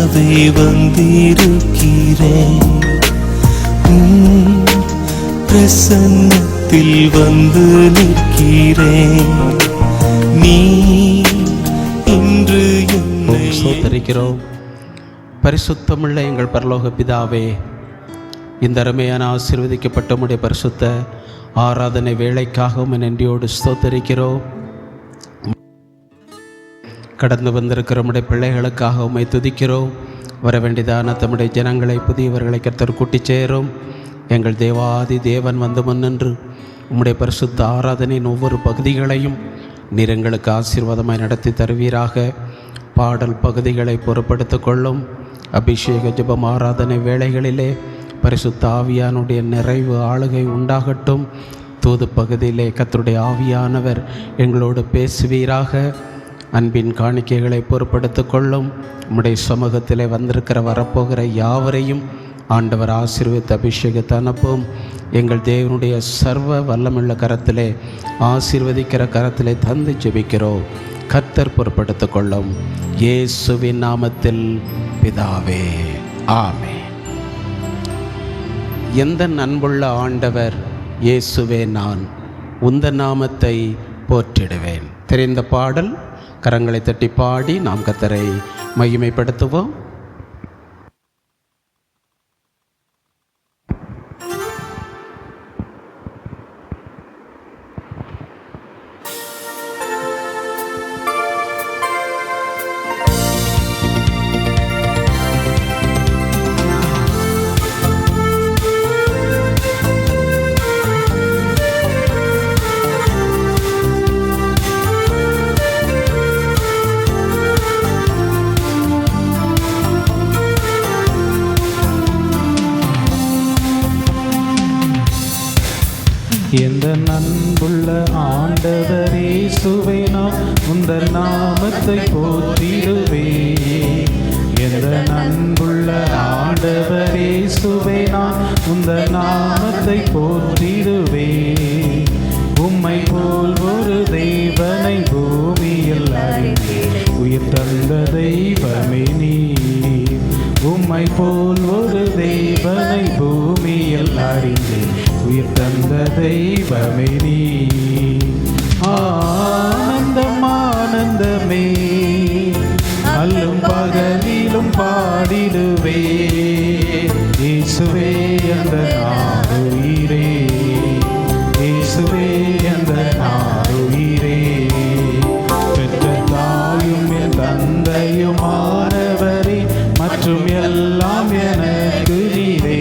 பிதாவே வந்திருக்கிறேன், பிரசன்னத்தில் வந்து நிற்கிறேன். நீ இன்று என்னை ஸ்தோத்திரிக்கிறோம். பரிசுத்தமுள்ள எங்கள் பரலோக பிதாவே, இந்த அருமையான ஆசீர்வதிக்கப்பட்ட உம்முடைய பரிசுத்த ஆராதனை வேளைக்காகவும் நன்றியோடு ஸ்தோத்திரிக்கிறோம். கடந்து வந்திருக்கிற உம்முடைய பிள்ளைகளுக்காக உம்மை துதிக்கிறோம். வர வேண்டியதான தம்முடைய ஜனங்களை புதியவர்களை கர்த்தர் கூட்டிச் சேரும். எங்கள் தேவாதி தேவன் வந்து முன்னின்று உம்முடைய பரிசுத்த ஆராதனையின் ஒவ்வொரு பகுதிகளையும் நீர் எங்களுக்கு ஆசீர்வாதமாய் நடத்தி தருவீராக. பாடல் பகுதிகளை பொறுப்படுத்திக் கொள்ளும். அபிஷேக ஜெபம் ஆராதனை வேளைகளிலே பரிசுத்த ஆவியானுடைய நிறைவு ஆளுகை உண்டாகட்டும். தூது பகுதியிலே கர்த்தருடைய ஆவியானவர் எங்களோடு பேசுவீராக. அன்பின் காணிக்கைகளை பொறுப்படுத்திக் கொள்ளும். உம்முடைய சமூகத்திலே வந்திருக்கிற வரப்போகிற யாவரையும் ஆண்டவர் ஆசீர்வதித்து அபிஷேகத்தை அனுப்பும். எங்கள் தேவனுடைய சர்வ வல்லமுள்ள கரத்திலே, ஆசீர்வதிக்கிற கரத்திலே தந்து ஜெபிக்கிறோம். கர்த்தர் பொறுப்படுத்திக் கொள்ளும். இயேசுவின் நாமத்தில் பிதாவே, ஆமென். எந்த அன்புள்ள ஆண்டவர் இயேசுவே, நான் உந்த நாமத்தை போற்றிடுவேன். தெரிந்த பாடல், கரங்களை தட்டி பாடி நாம் கர்த்தரை மகிமைப்படுத்துவோம். எந்த அன்புள்ள ஆண்டவர் இயேசுவே, நான் உந்தன் நாமத்தை போற்றிடுவேன். எந்த அன்புள்ள ஆண்டவர் இயேசுவே, நான் உந்தன் நாமத்தை போற்றிடுவேன். உம்மை போல் ஒரு தேவனை பூமியில் அறிந்தேன், உயிர் தந்த தெய்வமே நீர். உம்மை போல் ஒரு தேவனை பூமியில் அறிந்தேன், உயிர் தந்த தெய்வமே நீர். ஆனந்தம் ஆனந்தமே, அல்லும் பகலிலும் பாடிடுவே. இயேசுவே அந்த நாடுயிரே, இயேசுவே அந்த நாடுயிரே. பெற்ற தாயும் என் தந்தையுமானவரே, மற்றும் எல்லாம் எனக்கு நீரே.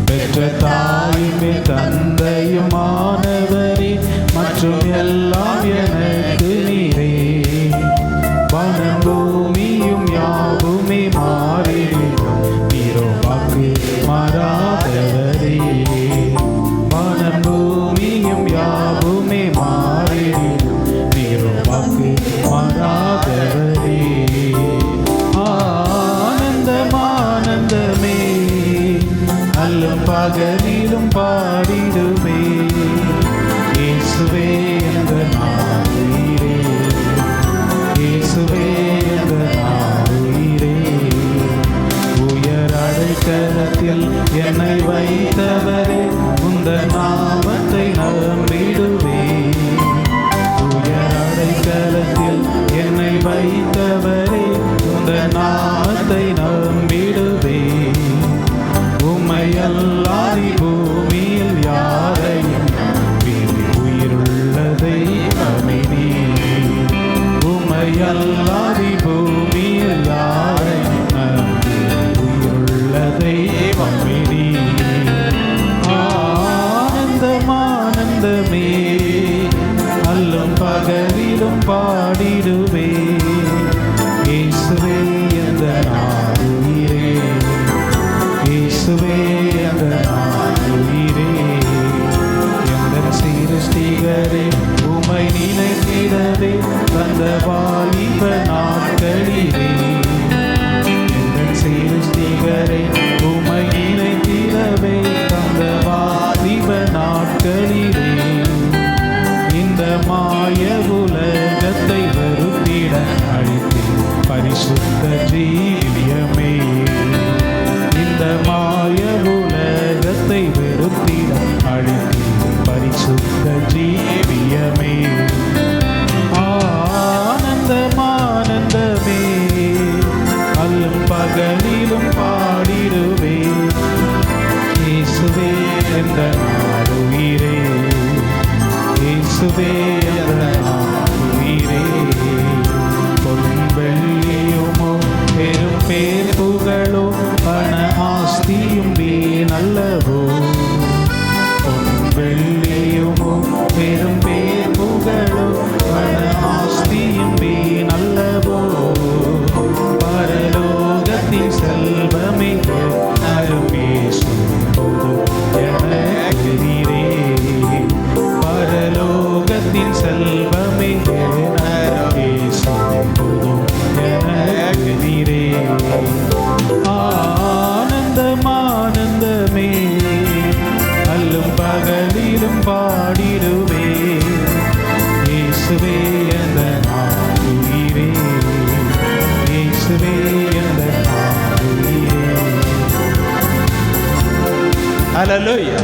பெற்ற தாயும் என் தந்தையுமானவரே, மற்றும் எல்லாம் எனக்கு நீரே. வானம் பூமியும் யாவுமே மாறிடும், நீரோ வாக்கு மாறாதவரே. வானம் பூமியும் யாவுமே மாறிடும், நீரோ வாக்கு மாறாதவரே. ஆனந்தம் ஆனந்தமே, அல்லும் பகலிலும் பாடிடுவே. இயேசுவே அந்த நாடுயிரே, இயேசுவே அந்த நாடுயிரே. உயர் அடைக்கலத்தில் என்னை வைத்தவரே, உந்தன் நாமத்தை நம்பிடுவே. உயர் அடைக்கலத்தில் என்னை வைத்தவரே, உந்தன் நாமத்தை நம்பிடுவே. உம்மை அல்லாதி பூமியில் யாரையும் நம்பி உயிருள்ள தெய்வமே நீர். உம்மை அல்லாதி பூமியில் யாரையும் நம்பி உயிருள்ள தெய்வமே நீர். ஆனந்தம் ஆனந்தமே, அல்லும் பகலிலும் பாடிடுவே. இயேசுவே அந்த நாடுயிரே, இயேசுவே அந்த நாடுயிரே. எந்தன் சிருஷ்டிகரே, உம்மை நினைத்திடவே தந்த வாலிப நாட்களிலே. எந்தன் சிருஷ்டிகரே, உம்மை நினைத்திடவே தந்த வாலிப நாட்களிலே. இந்த மாய உலகத்தை வருத்திட அழைத்து பரிசுத்த ஜீவி ஹல்லேலூயா.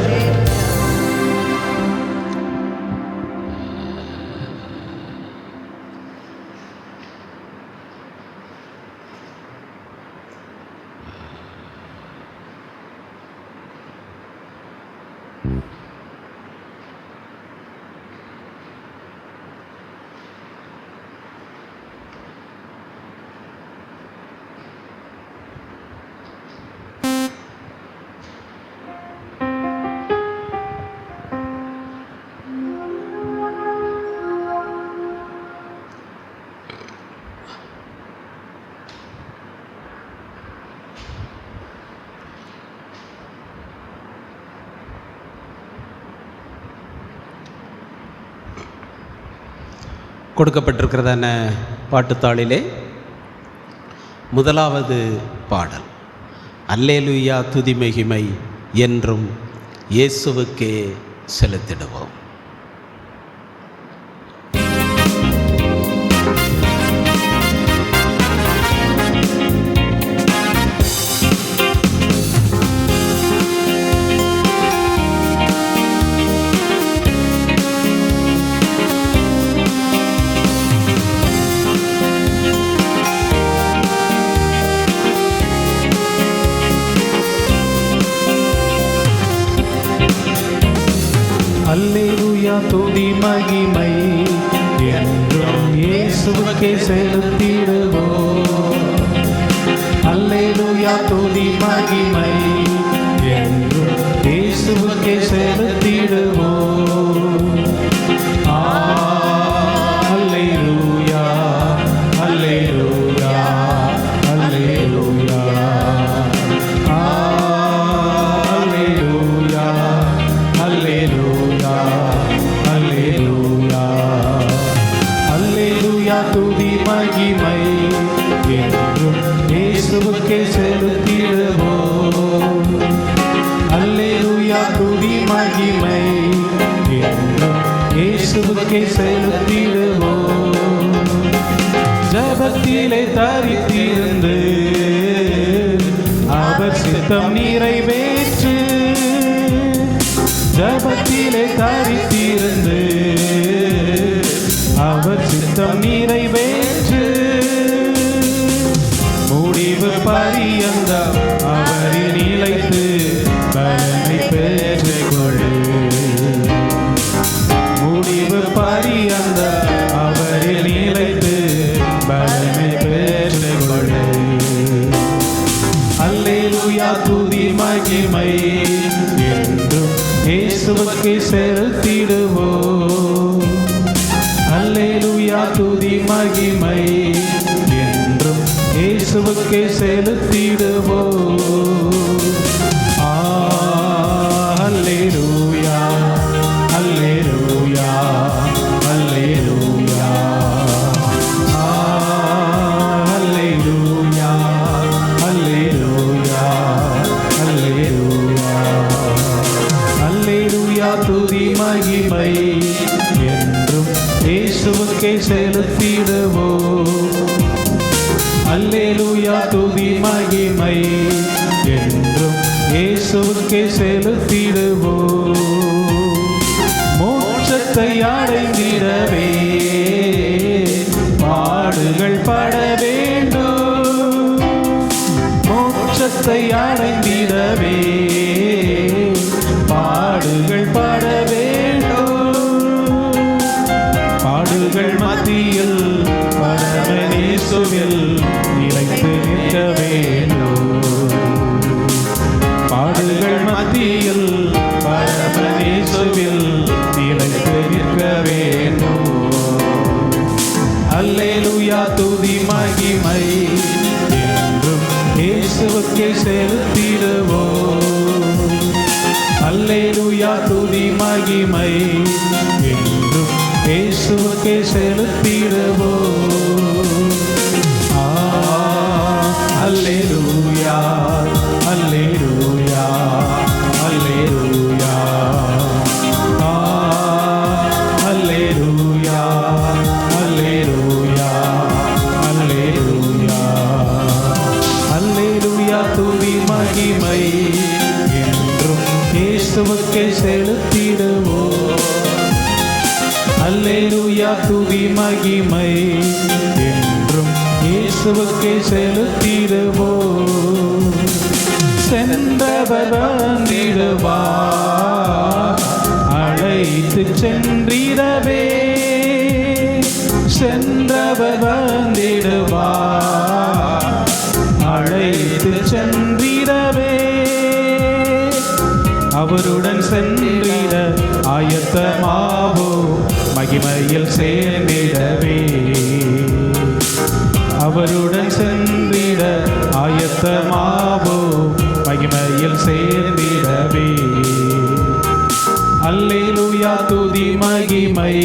கொடுக்கப்பட்டிருக்கிறதான பாட்டுத்தாளிலே முதலாவது பாடல் அல்லேலூயா துதி மகிமை என்றும் இயேசுவுக்கே செலுத்திடுவோம். அல்லேலூயா துதி மகிமை என்றும் இயேசுவுக்கே செலுத்திடுவோம். அல்லேலூயா துதி மகிமை என்றும் இயேசுவுக்கே செலுத்திடுவோம். அல்லேலூயா அல்லேலூயா அல்லேலூயா அல்லேலூயா அல்லேலூயா அல்லேலூயா துதி மகிமை என்றும் இயேசுவுக்கே செலுத்திடுவோம். அல்லேலூயா துதி மகிமை என்றும் இயேசுவுக்கே செலுத்திடுவோம். ஜபத்திலே தரித்திருந்து அவர் சித்தம் நிறைவேற்று. ஜபத்திலே தரித்திருந்து அவர் சித்தம் நிறைவேற்று. முடிவு பரியந்தம் அவரில் நிலைத்து பலனை பெற்றுக்கொள். முடிவு பரியந்தம் அவரில் நிலைத்து பலனை பெற்றுக்கொள். அல்லேலூயா துதி மகிமை என்றும் இயேசுவுக்கே செலுத்திடுவோம். அல்லேலூயா துதி மகிமை என்றும் இயேசுவுக்கே செலுத்திடுவோம். அல்லேலூயா அல்லேலூயா அல்லேலூயா அல்லேலூயா அல்லேலூயா அல்லேலூயா அல்லேலூயா துதி மகிமை என்றும் இயேசுவுக்கே செலுத்திடுவோம். அல்லேலூயா துதி மகிமை என்றும் இயேசுவுக்கே செலுத்திடுவோம். மோட்சத்தை அடைந்திடவே பாடுகள் பட வேண்டும். மோட்சத்தை அடைந்திடவே பாடுகள் பட வேண்டும். பாடுகள் மத்தியில் பரமேசுவில் நிலைத்து நிற்க வேண்டும். பாடுகள் மத்தியில் பரமேசுவில் நிலைத்து நிற்க வேண்டும். அல்லேலூயா துதி மகிமை என்றும் இயேசுவுக்கே செலுத்திடுவோம். அல்லேலூயா துதி மகிமை என்றும் இயேசுவுக்கே செலுத்திடுவோம். அல்லேலூயா அல்லேலூயா அல்லேலூயா அல்லேலூயா அல்லேலூயா அல்லேலூயா அல்லேலூயா துதி மகிமை என்றும் இயேசுவுக்கே செலுத்திடுவோம். அல்லேலூயா துதி மகிமை என்றும் இயேசுவுக்கே செலுத்திடுவோம். சென்றவர் வந்திடுவார் அழைத்து சென்றிடவே, சென்றவர் வந்திடுவார் அழைத்து சென்றிடவே, அவருடன் சென்றிட ஆயத்தமாவோ மகிமையில் சேர்ந்திடவே, அவருடன் சென்றிட ஆயத்தமாவோ மகிமையில் சேர்ந்திடவே. அல்லேலூயா துதி மகிமை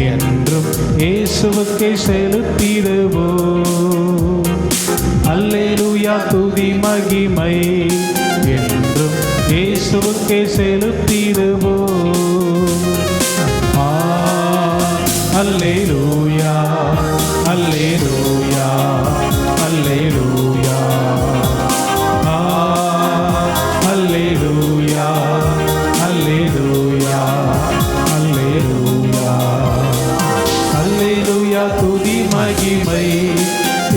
என்றும் இயேசுவுக்கே செலுத்திடுவோம். அல்லேலூயா துதி மகிமை என்றும் இயேசுவுக்கே செலுத்திடுவோம். அல்லேலூயா அல்லேலூயா அல்லேலூயா அல்லேலூயா அல்லேலூயா அல்லேலூயா அல்லேலூயா துதி மகிமை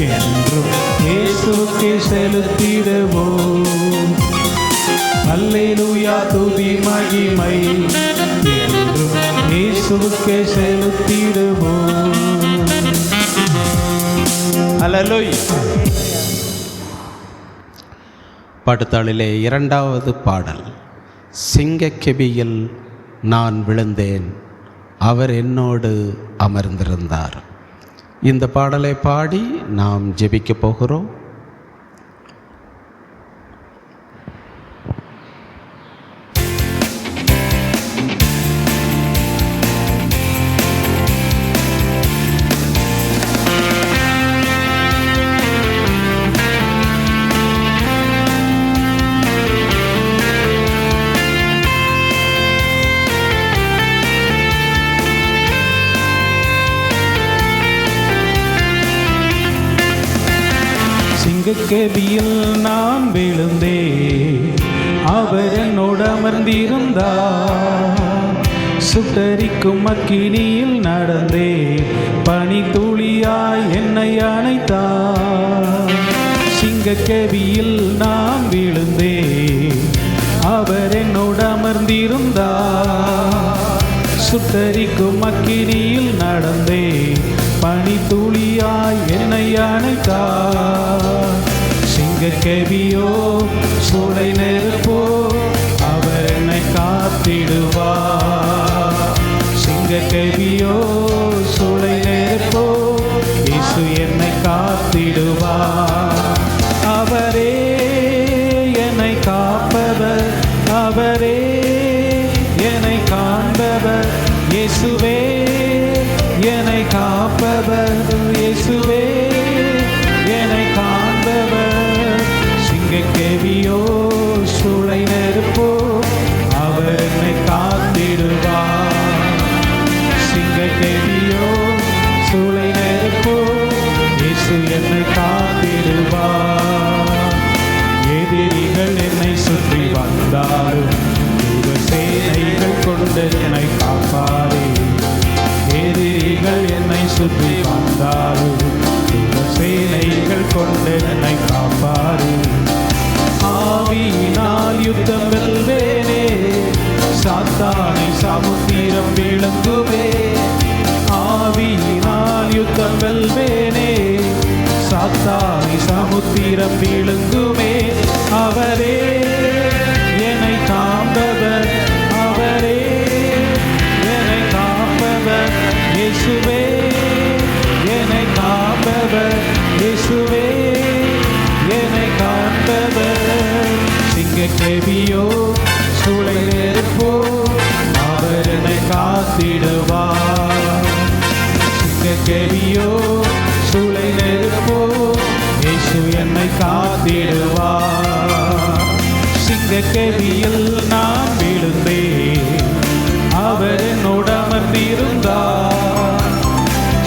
என்றும் இயேசுவுக்கே செலுத்திடுவோம். அல்லேலூயா துதி மகிமை என்றும் இயேசுவுக்கே செலுத்திடுவோம். அல்லேலூயா. பாட்டுத்தாளிலே இரண்டாவது பாடல், சிங்கக்கெபியில் நான் விழுந்தேன், அவர் என்னோடு அமர்ந்திருந்தார். இந்த பாடலை பாடி நாம் ஜெபிக்க போகிறோம். சிங்கக்கெபியில் நான் விழுந்தேன், அவர் என்னோடு அமர்ந்திருந்தார். சுட்டரிக்கும் அக்கினியில் நடந்தேன், பனி துளியாய் என்னை அணைத்தார். சிங்கக்கெபியில் நான் விழுந்தேன், அவர் என்னோடு அமர்ந்திருந்தார். சுட்டரிக்கும் அக்கினியில் நடந்தேன், பனி துளியாய் என்னை அணைத்தார். சிங்கக்கெபியோ சூளை நெருப்போ, அவர் என்னை காத்திடுவார். சிங்கக்கெபியோ சூளை நெருப்போ, இயேசு என்னை காத்திடுவார். அவரே என்னை காப்பவர், அவரே என்னை காண்பவர், இயேசுவே என்னை காப்பவர், இயேசுவே என்னை காண்பவர். சிங்கக்கெபியோ சூளை நெருப்போ, அவர் என்னை காத்திடுவார். சிங்கக்கெபியோ சூளை நெருப்போ, இயேசு என்னை காத்திடுவார். எதிரிகள் என்னை சுற்றி வந்தாலும் சேனைகள் கொண்டு என்னை காப்பாரே. எதிரிகள் என்னை சுற்றி வந்தாலும் சேனைகள் கொண்டு என்னை காப்பாரே. ஆவியினால் யுத்தம் வெல்வேனே, சாத்தானை சமுத்திரம் விழுங்குவே. ஆவியினால் யுத்தம் வெல்வேனே, சாத்தானை சமுத்திரம் விழுங்குவே. அவரே என்னை காண்பவர், அவரே என்னை காப்பவர், இயேசுவே என்னை காப்பவர், இயேசுவே என்னை காண்பவர். சிங்கக்கெபியோ சூளை நெருப்போ, அவர் என்னை காத்திடுவார். சிங்கக்கெபியோ சூளை நெருப்போ, இயேசு என்னை காத்திடுவார். சிங்கக்கெபியில் நான் விழுந்தேன், அவர் என்னோடு அமர்ந்திருந்தார்.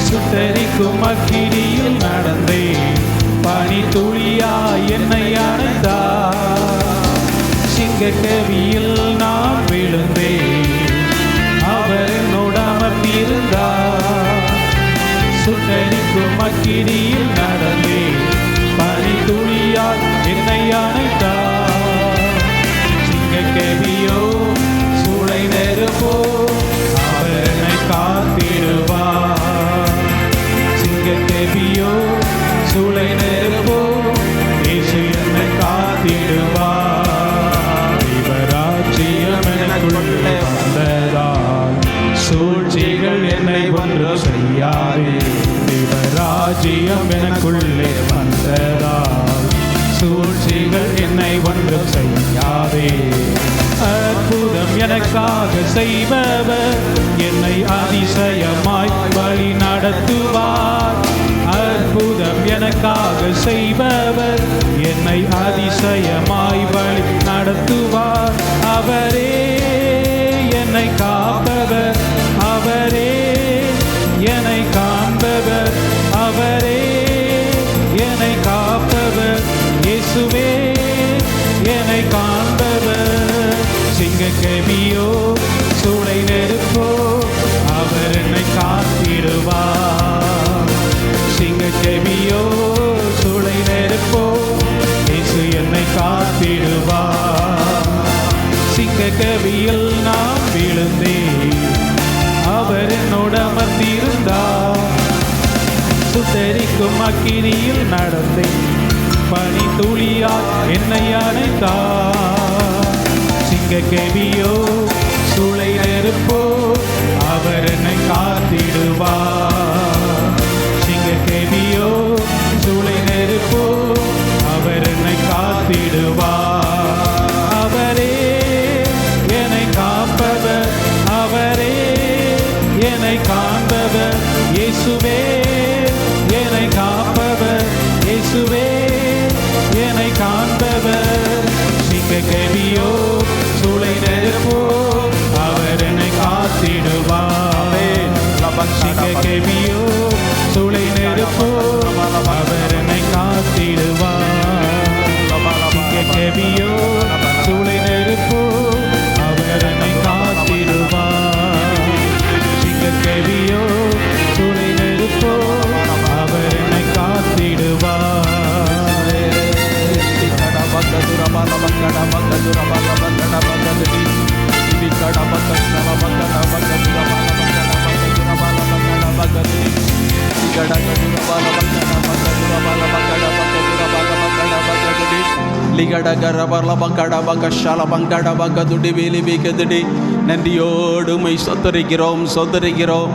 சுட்டரிக்கும் அக்கினியில் நடந்தேன், பனி துளியாய் என்னை அணைத்தார். சிங்கக்கெபியில் நான் சுட்டரிக்கும் அக்கினியில் நடந்தேன். பனி துளியால் என்னை அணைத்தார். சிங்கக்கேவியோ சூளை நெருப்போ அவர் என்னை காத்திடுவார். சிங்கக்கேவியோ சூளை நெருப்போ இயேசு என்னை காத்திடுவார். தேவராஜ்யம் எனக்குள்ளே வந்ததால் சூழ்ச்சிகள் என்னை ஒன்று செய்யாதே. தேவராஜ்யம் எனக்குள்ளே வந்ததால் சூழ்ச்சிகள் என்னை ஒன்று செய்யாதே. அற்புதம் எனக்காக செய்பவர் என்னை அதிசயமாய் வழி நடத்துவார். அற்புதம் எனக்காக செய்பவர் என்னை அதிசயமாய் வழி நடத்துவார். அவரே என்னை காப்பவர், அவரே என்னை காண்பவர், அவரே என்னை காப்பவர். இயேசுவே என்னை காண்பவர். சிங்கக்கேவியோ சூளை நெருப்போ அவர் என்னை காத்திடுவார். சிங்கக்கேவியோ சூளை நெருப்போ இயேசு என்னை காத்திடுவார். சிங்கக்கேவியில் நான் விழுந்தேன், அவர் என்னோடு அமர்ந்திருந்தார். சுட்டரிக்கும் அக்கினியில் நடந்தேன், பனி துளியால் என்னை அணைத்தார். சிங்கக்கேவியோ சூளை நெருப்போ அவர் என்னை காத்திடுவார். சிங்கக்கேவியோ சூளை நெருப்போ அவர் என்னை காத்திடுவார். அவரே என்னை காப்பவர், அவரே என்னை காண்பவர். இயேசுவே என்னை காப்பவர், இயேசுவே என்னை காண்பவர். சிங்கக்கேவியோ சூளை நெருப்போ அவர் என்னை காத்திடுவார். சிங்கக்கேவியோ சூளை நெருப்போ அவர் என்னை காத்திடுவார். சிங்கக்கேவியோ சூளை நெருப்போ அவர் என்னை காத்திடுவார். சிங்கக்கேவியோ சூளை நெருப்போ அவர் என்னை காத்திடுவார். நன்றியோடுமை சொத்தரிக்கிறோம் சொத்தரிக்கிறோம்.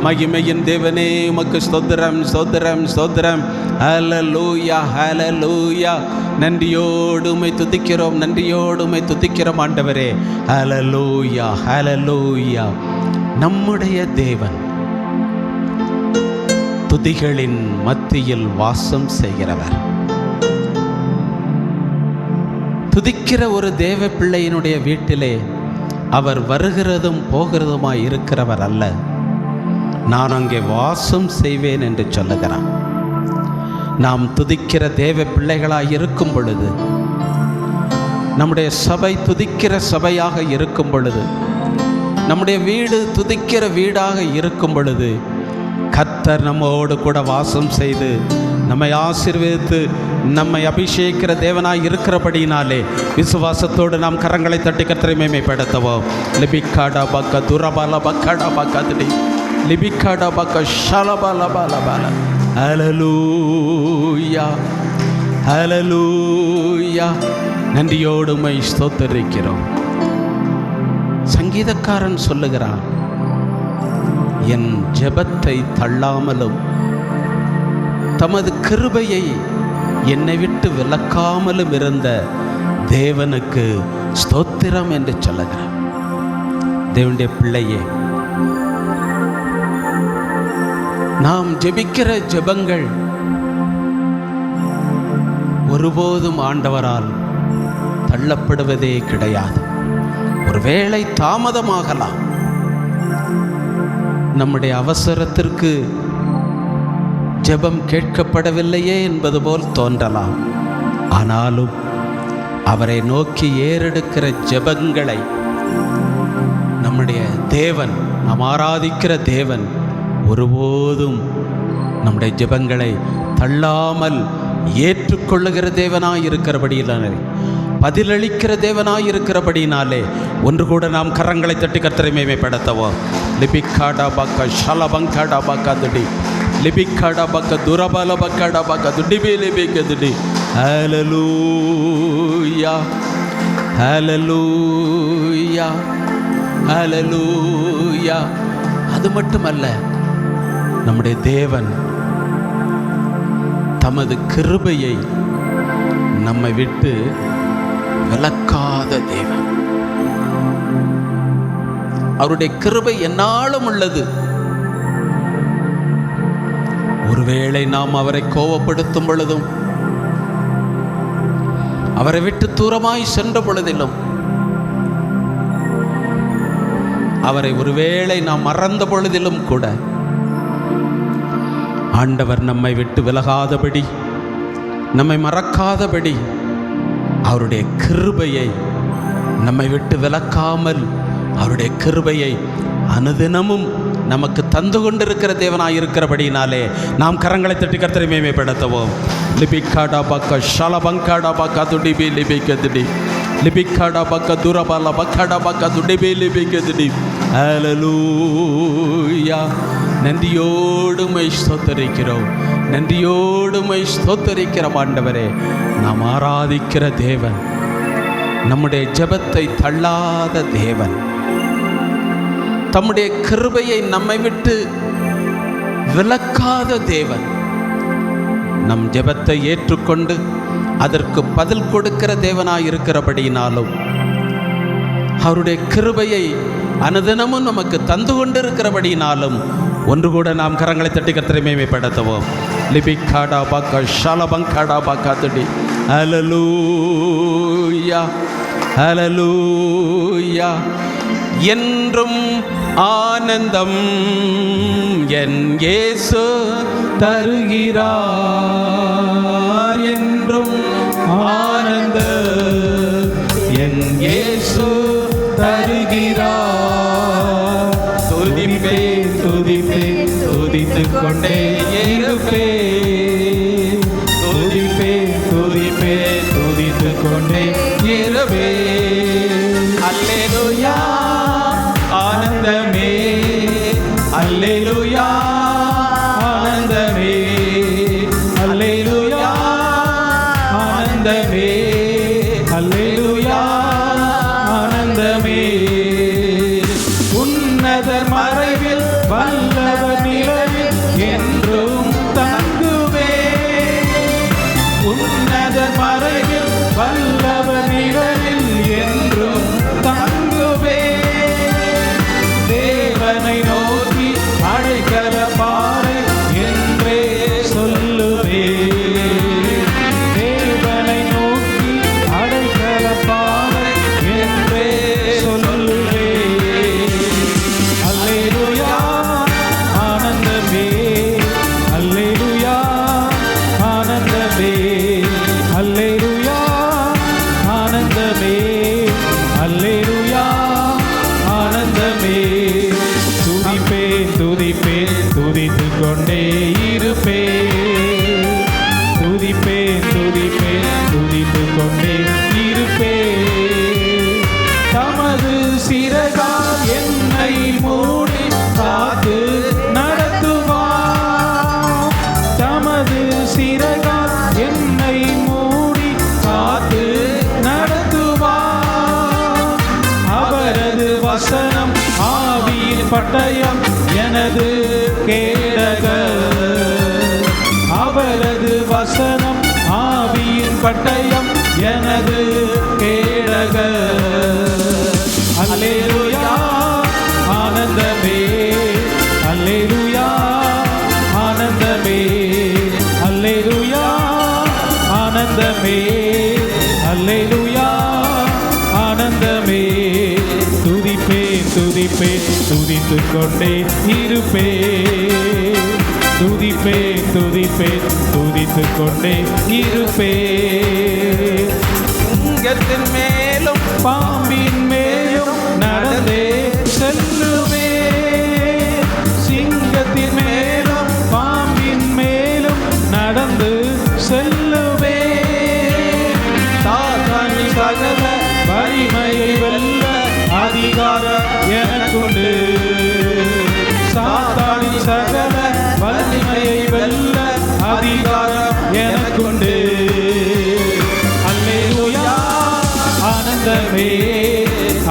மகிமையின் தேவனே உமக்கு ஸ்தோத்திரம் ஸ்தோத்திரம் ஸ்தோத்திரம். ஹல்லேலூயா ஹல்லேலூயா. நன்றியோடுமை துதிக்கிறோம், நன்றியோடுமை துதிக்கிறோம் ஆண்டவரே. ஹல்லேலூயா ஹல்லேலூயா. நம்முடைய தேவன் துதிகளின் மத்தியில் வாசம் செய்கிறவர். துதிக்கிற ஒரு தேவ பிள்ளையினுடைய வீட்டிலே அவர் வருகிறதும் போகிறதுமாய் இருக்கிறவர் அல்ல, நான் அங்கே வாசம் செய்வேன் என்று சொல்லுகிறான். நாம் துதிக்கிற தேவ பிள்ளைகளாய் இருக்கும் பொழுது, நம்முடைய சபை துதிக்கிற சபையாக இருக்கும் பொழுது, நம்முடைய வீடு துதிக்கிற வீடாக இருக்கும் பொழுது, கர்த்தர் நம்மோடு கூட வாசம் செய்து நம்மை ஆசீர்வதித்து நம்மை அபிஷேகிக்கிற தேவனாய் இருக்கிறபடியினாலே விசுவாசத்தோடு நாம் கரங்களை தட்டி கர்த்தரை மேன்மைப்படுத்துவோம். லிபிக்காடா பக்க துரபால பக்கடா பக்கடி லிபிக்காடா பக்க ஷலபால பால. ஹல்லேலூயா ஹல்லேலூயா. நன்றியோடுமை ஸ்தோத்திரிக்கிறோம். சங்கீதக்காரன் சொல்லுகிறான், என் ஜெபத்தை தள்ளாமலும் தமது கிருபையை என்னை விட்டு விலக்காமலும் இருந்த தேவனுக்கு ஸ்தோத்திரம் என்று சொல்லுகிறார். தேவனுடைய பிள்ளையே, நாம் ஜெபிக்கிற ஜெபங்கள் ஒருபோதும் ஆண்டவரால் தள்ளப்படுவதே கிடையாது. ஒருவேளை தாமதமாகலாம், நம்முடைய அவசரத்திற்கு ஜெபம் கேட்கப்படவில்லையே என்பது போல் தோன்றலாம். ஆனாலும் அவரை நோக்கி ஏறெடுக்கிற ஜெபங்களை நம்முடைய தேவன் நாம் ஆராதிக்கிற தேவன் ஒருபோதும் நம்முடைய ஜெபங்களை தள்ளாமல் ஏற்றுக்கொள்ளுகிற தேவனாய் இருக்கிறபடியினாலே, பதிலளிக்கிற தேவனாய் இருக்கிறபடியினாலே ஒன்று கூட நாம் கரங்களை தட்டி கர்த்தரை மேன்மைப்படுத்துவோம். லிபிக்காடா பக்க ஷலபங்காடா பக்க துடி லிபிக்காடா பக்க துரபல பக்காடா பக்க துடிபி லிபிக்க துடி. ஹல்லேலூயா ஹல்லேலூயா ஹல்லேலூயா. அது மட்டுமல்ல, நம்முடைய தேவன் தமது கிருபையை நம்மை விட்டு விலக்காத தேவன். அவருடைய கிருபை எந்நாளும் உள்ளது. ஒருவேளை நாம் அவரை கோபப்படுத்தும் பொழுதும், அவரை விட்டு தூரமாய் சென்ற பொழுதிலும், அவரை ஒருவேளை நாம் மறந்த பொழுதிலும் கூட ஆண்டவர் நம்மை விட்டு விலகாதபடி, நம்மை மறக்காதபடி அவருடைய கிருபையை நம்மை விட்டு விலக்காமல் அவருடைய கிருபையை அனுதினமும் நமக்கு தந்து கொண்டிருக்கிற தேவனாயிருக்கிறபடினாலே நாம் கரங்களை தட்டி கர்த்தரை மேன்மைப்படுத்துவோம். லிபிக்காடா பக்க ஷலபங்காடா பக்க துடிபி லிபிக்க துடி லிபிக்காடா பக்க துரபால பக்காடா பக்க துடிபி லிபிக்க துடி. ஹல்லேலூயா. நன்றியோடுமை ஸ்தோத்தரிக்கிறோம், நன்றியோடுமை ஸ்தோத்தரிக்கிற ஆண்டவரே. நாம் ஆராதிக்கிற தேவன் நம்முடைய ஜெபத்தை தள்ளாத தேவன், தம்முடைய கிருபையை நம்மை விட்டு விலக்காத தேவன், நம் ஜெபத்தை ஏற்றுக்கொண்டு அதற்கு பதில் கொடுக்கிற தேவனாயிருக்கிறபடியினாலும், அவருடைய கிருபையை அனுதினமும் நமக்கு தந்து கொண்டிருக்கிறபடியினாலும் ஒன்று கூட நாம் கரங்களை தட்டி கர்த்தரை மேன்மைப்படுத்துவோம். லிபிக்காடா பாக்கா ஷலபங்காடா பாக்கா துடி. ஹல்லேலூயா ஹல்லேலூயா. என்றும் ஆனந்தம் என் இயேசு தருகிறார், என்றும் ஆனந்தம் என் இயேசு தருகிறார். துதிப்பேன் துதிப்பேன் துதித்துக் கொண்டே இருப்பேன், துதிப்பேன் துதிப்பேன் துதித்துக் கொண்டே இருப்பேன். அல்லேலூயா ஆனந்தமே, அல்லேலூயா ஆனந்தமே, அல்லேலூயா ஆனந்தமே, அல்லேலூயா ஆனந்தமே. உன்னதர் மறைவில் வல்லவர் நிழலில் என்றும் தங்குவேன், உன்னதர் மறைவில் வல்லவர் நிழலில் என்றும் தங்குவேன். தேவனை நோக்கி அடைக்கல பாறை என்றே சொல்லுவேன், தேவனை நோக்கி அடைக்கல பாறை என்றே சொல்லுவேன். அல்லேலூயா ஆனந்தமே, அல்லேலூயா ஆனந்தமே, அல்லேலூயா ஆனந்தமே, அல்லேலூயா ஆனந்தமே. துதிப்பேன் துதிப்பேன் துதித்துக் கொண்டே இருப்பேன், துதிப்பேன் துதிப்பேன் துதித்துக் கொண்டே இருப்பேன். தமது சிறகால் என்னை மூடி காத்து நடத்துவார், தமது சிறகால் என்னை மூடி காத்து நடத்துவார். அவரது வசனம் ஆவியின் பட்டயம் எனது கேடகர், அவரது வசனம் ஆவியின் பட்டயம் எனது கேடகர். அல்லேலூயா ஆனந்தமே, அல்லேலூயா ஆனந்தமே, அல்லேலூயா ஆனந்தமே, அல்லேலூயா ஆனந்தமே. துதிப்பேன் துதிப்பேன் துதித்துக் கொண்டே இருப்பேன், துதிப்பேன் துதிப்பேன் துதித்துக் கொண்டே இருப்பேன். சிங்கத்தின் மேலும் பாம்பின் மேலும் நடந்தே செல்லுவேன். சிங்கத்தின் மேலும் பாம்பின் மேலும் நடந்து செல்லுவேன். சாத்தானின் சகல வலிமையை வெல்ல அதிகாரம் எனக்குண்டு. சாத்தானின் சகல வலிமையை வெல்ல அதிகாரம் எனக்குண்டு. அல்லேலூயா ஆனந்தமே,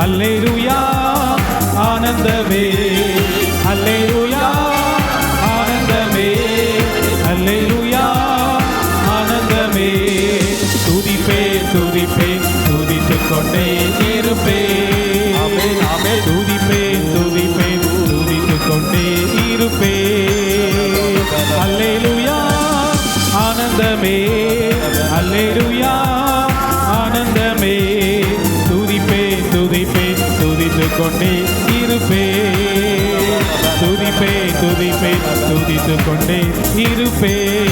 அல்லேலூயா ஆனந்தமே, அல்லேலூயா ஆனந்தமே, அல்லேலூயா ஆனந்தமே. துதிப்பேன் துதிப்பேன் துதித்துக் கொண்டே இருப்பேன். துதிப்பேன் துதிப்பேன் துதித்துக் கொண்டே இருப்பேன். அல்லேலூயா ஆனந்தமே, அல்லேலூயா ஆனந்தமே. துதிப்பேன் துதிப்பேன் துதித்துக் கொண்டே இருப்பேன். துதிப்பேன் துதிப்பேன் துதித்துக் கொண்டே இருப்பேன்.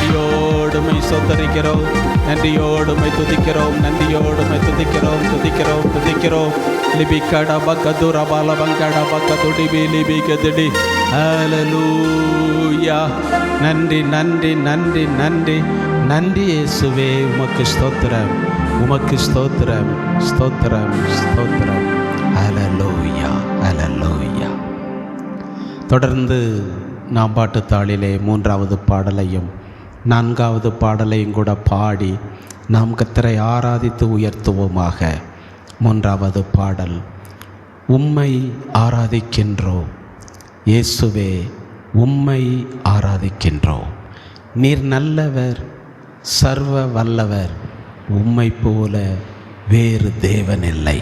நன்றியோடுமை சொந்தரிக்கிறோம், நன்றியோடுமை துதிக்கிறோம், நன்றியோடுமை துதிக்கிறோம், துதிக்கிறோம், துதிக்கிறோம். லிபிகட பக்கதுர பால பங்கட பக்கதுடி லிபிகதிடி. ஹல்லேலூயா. நன்றி நன்றி நன்றி நன்றி நன்றி இயேசுவே. உமக்கு ஸ்தோத்திரம், உமக்கு ஸ்தோத்திரம், ஸ்தோத்திரம், ஸ்தோத்திரம். ஹல்லேலூயா, ஹல்லேலூயா. தொடர்ந்து நாம் பாட்டுத்தாளிலே 3வது பாடலையும் 4வது பாடலையும் கூட பாடி நாம் கர்த்தரை ஆராதித்து உயர்த்துவோமாக. 3வது பாடல். உம்மை ஆராதிக்கின்றோம் இயேசுவே, உம்மை ஆராதிக்கின்றோம். நீர் நல்லவர், சர்வ வல்லவர், உம்மை போல வேறு தேவனில்லை.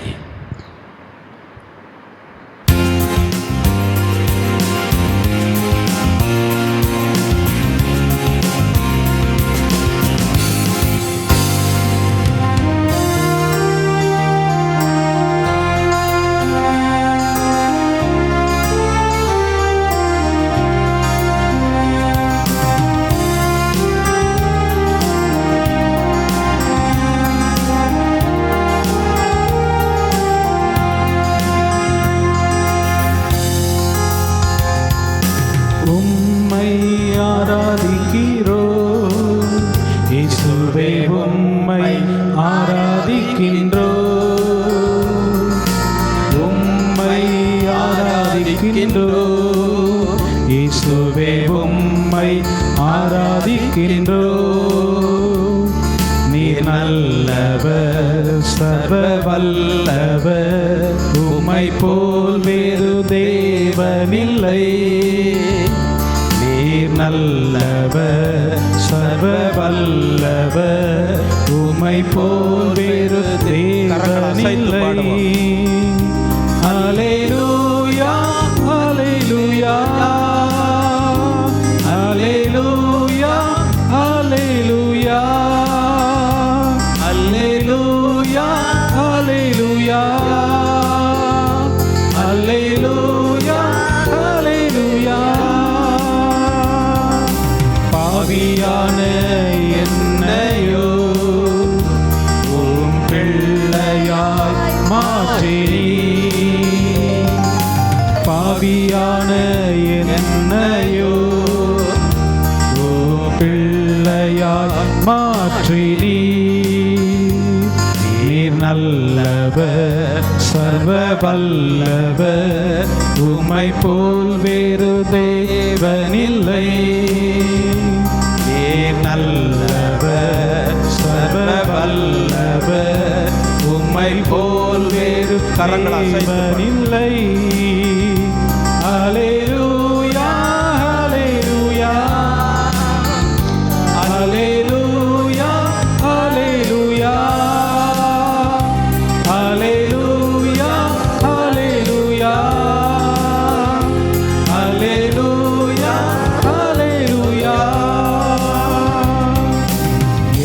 உம்மை ஆராதிக்கிறோம் இயேசுவே, உம்மை ஆராதிக்கின்றோம். உம்மை ஆராதிக்கின்றோம் இயேசுவே, உம்மை ஆராதிக்கின்றோம். நீர் நல்லவர், சர்வ வல்லவர், உம்மை போல் வேறு தேவனில்லை. நீர் நல்லவர், சர்வ வல்லவர், உம்மை போல் வேறு தேவனில்லை. அல்லேலூயா, அல்லேலூயா, அல்லேலூயா, அல்லேலூயா, அல்லேலூயா, அல்லேலூயா, அல்லேலூயா, அல்லேலூயா. பாவியான என்னையோ உம் பிள்ளையாய் மாற்றினீ. பாவியான என்னையோ உம் பிள்ளையாய் மாற்றினீ. நீர் நல்லவர், சர்வ வல்லவர், உம்மை போல் வேறு தேவனில்லை. நீர் நல்லவர், சர்வ வல்லவர், உம்மை போல் வேறு தேவனில்லை. அல்லேலூயா, அல்லேலூயா, அல்லேலூயா, அல்லேலூயா, அல்லேலூயா, அல்லேலூயா, அல்லேலூயா, அல்லேலூயா.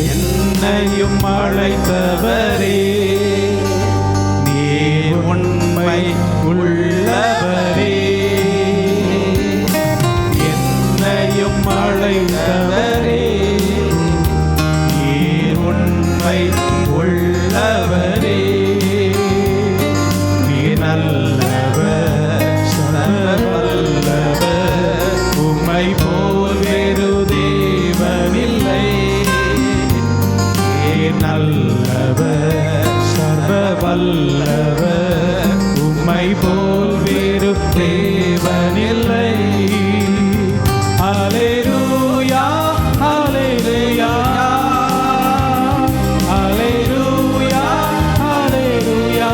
என்னையும் நல்லவர், உம்மை போல் வேறு தேவனில்லை. அல்லேலூயா, அல்லேலூயா, அல்லேலூயா, அல்லேலூயா,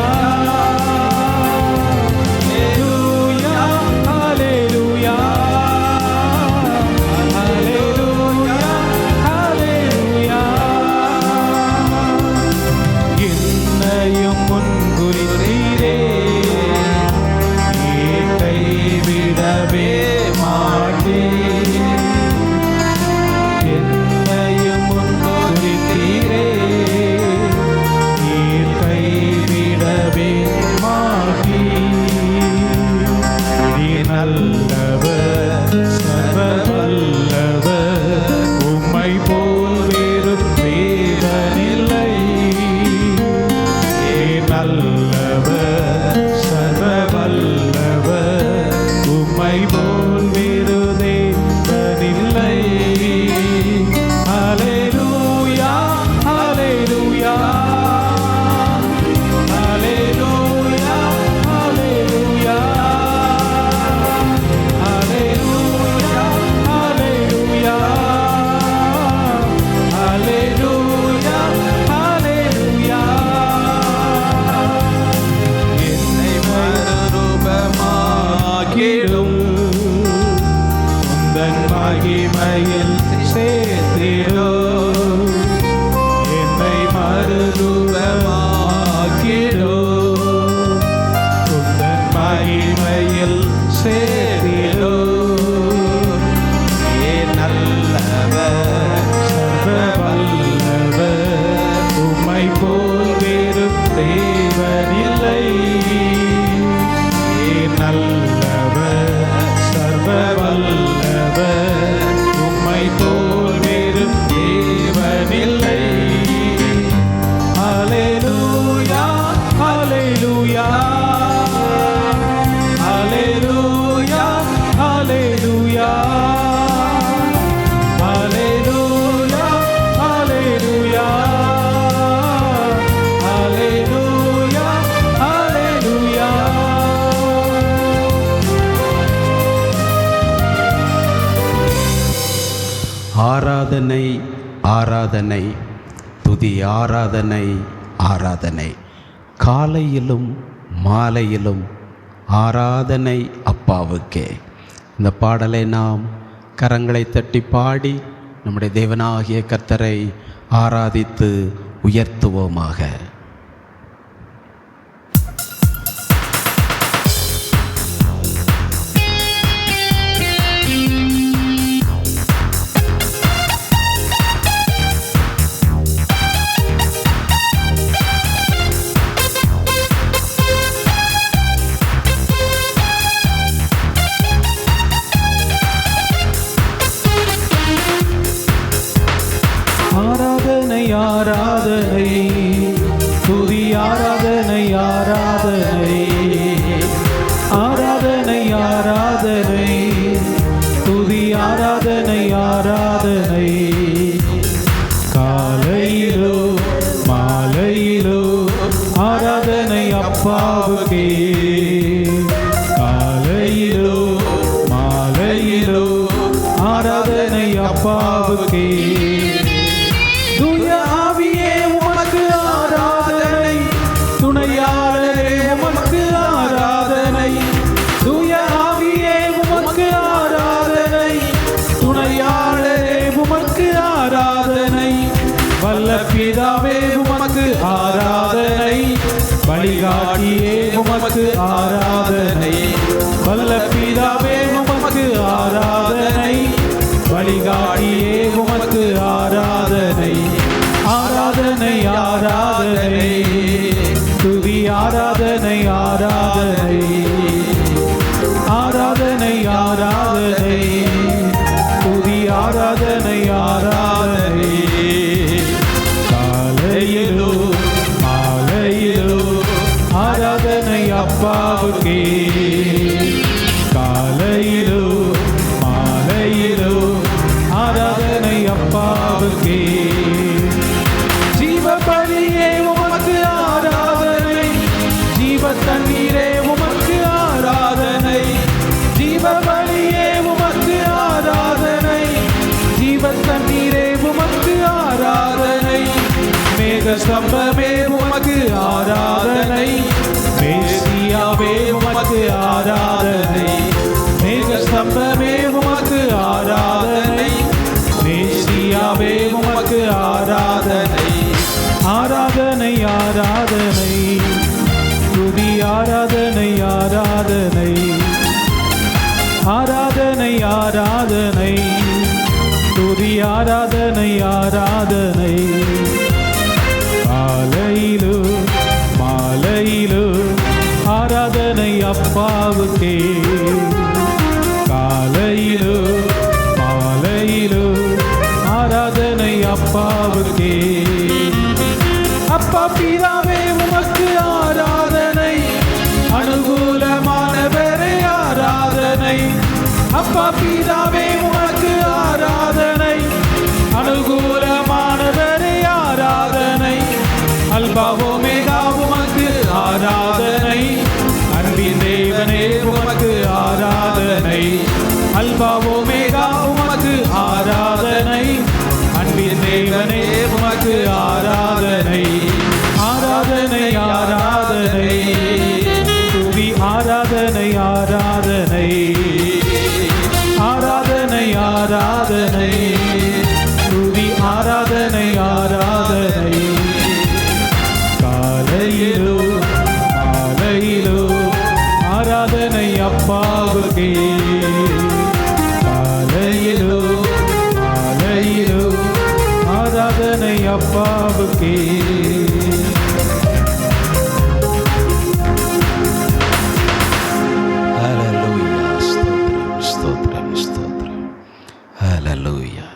அல்லேலூயா, அல்லேலூயா, அல்லேலூயா. என்னையும் முன்குறித்தீரே, கைவிடவே மாட்டேன். என்னையும் முன்குறித்தீரே, கைவிடவே மாட்டேன். நீ நல்லவர், சர்வவல்லவர், உம்மை போல் வேறு தேவனில்லை. நீ நல்லவர், சர்வவல்லவர், உம்மை போல் வேறு தேவனில்லை. அல்லேலூயா, அல்லேலூயா, அல்லேலூயா, அல்லேலூயா, அல்லேலூயா, அல்லேலூயா, அல்லேலூயா, அல்லேலூயா. என்னை மறுரூபமாக்கிடும் உந்தன் மகிமையில் சேர்த்திடும். என்னை மறுரூபமாக்கிடும் உந்தன் மகிமையில் சேர்த்திடும். ஏன் நல்லவர், சர்வவல்லவர், உம்மை போல் வேறு தேவனில்லை. ஏன் நல்லவர், சர்வவல்லவர், உம்மை போல் வேறு தேவனில்லை. அல்லேலூயா, அல்லேலூயா, அல்லேலூயா, அல்லேலூயா, அல்லேலூயா, அல்லேலூயா, அல்லேலூயா, அல்லேலூயா. ஆராதனை, ஆராதனை, துதி ஆராதனை, ஆராதனை. காலையிலும் மாலையிலும் ஆராதனை அப்பாவுக்கே. இந்த பாடலை நாம் கரங்களை தட்டி பாடி நம்முடைய தேவனாகிய கர்த்தரை ஆராதித்து உயர்த்துவோமாக. ஆராதனை, ஆராதனை, துதி ஆராதனை, ஆராதனை, ஆராதனை, ஆராதனை, துதி ஆராதனை, ஆராதனை. காலையிலோ மாலையிலோ ஆராதனை அப்பாவுக்கே. காலையிலோ மாலையிலோ ஆராதனை அப்பாவுக்கே. தூய ஆவியே உமக்கு ஆராதனை, துணையாளரே உமக்கு ஆராதனை. தூய ஆவியே உமக்கு ஆராதனை, துணையாளரே உமக்கு ஆராதனை. வல்ல பிதாவே உமக்கு ஆராதனை, வழிகாட்டியே உமக்கு ஆராதனை. வல்ல பிதாவே உமக்கு ஆராதனை, வழிகாட்டியே உமக்கு ஆராதனை. ஆராதனை, ஆராதனை, துதி ஆராதனை, ஆராதனை, ஆராதனை, ஆராதனை, துதி ஆராதனை, ஆராதனை. காலையிலோ மாலையிலோ ஆராதனை அப்பாவுக்கே. காலையிலோ மாலையிலோ ஆராதனை அப்பாவுக்கே. ஜீவபலியே உமக்கு ஆராதனை, ஸ்தம்பமே உமக்கு ஆராதனை, மேசியாவே உமக்கு ஆராதனை. மேக ஸ்தம்பமே உமக்கு ஆராதனை, மேசியாவே உமக்கு ஆராதனை. ஆராதனை ஆராதனை, துதி ஆராதனை ஆராதனை. ஆராதனை ஆராதனை, துதி ஆராதனை ஆராதனை. காலையிலோ மாலையிலோ ஆராதனை அப்பாவுக்கே. காலையிலோ மாலையிலோ ஆராதனை அப்பாவுக்கே. அப்பா பிதாவே உமக்கு ஆராதனை, அனுகூலமானவரே ஆராதனை. அப்பா பிதாவே உமக்கு ஆராதனை, அனுகூலமானவரே ஆராதனை. அல்பா ஓமேகா உமக்கு ஆராதனை, அன்பின் தேவனே உமக்கு ஆராதனை. அல்பா ஓமேகா உமக்கு ஆராதனை, அன்பின் தேவனே உமக்கு ஆராதனை. ஆராதனை ஆராதனை, துதி ஆராதனை ஆராதனை. ஆராதனை ஆராதனை, துதி ஆராதனை ஆராதனை. காலையிலோ மாலையிலோ ஆராதனை அப்பாவுக்கே. காலையிலோ மாலையிலோ ஆராதனை அப்பாவுக்கே. ஹல்லேலூயா. ஸ்தோத்திரம் ஸ்தோத்திரம் ஸ்தோத்திரம். ஹல்லேலூயா.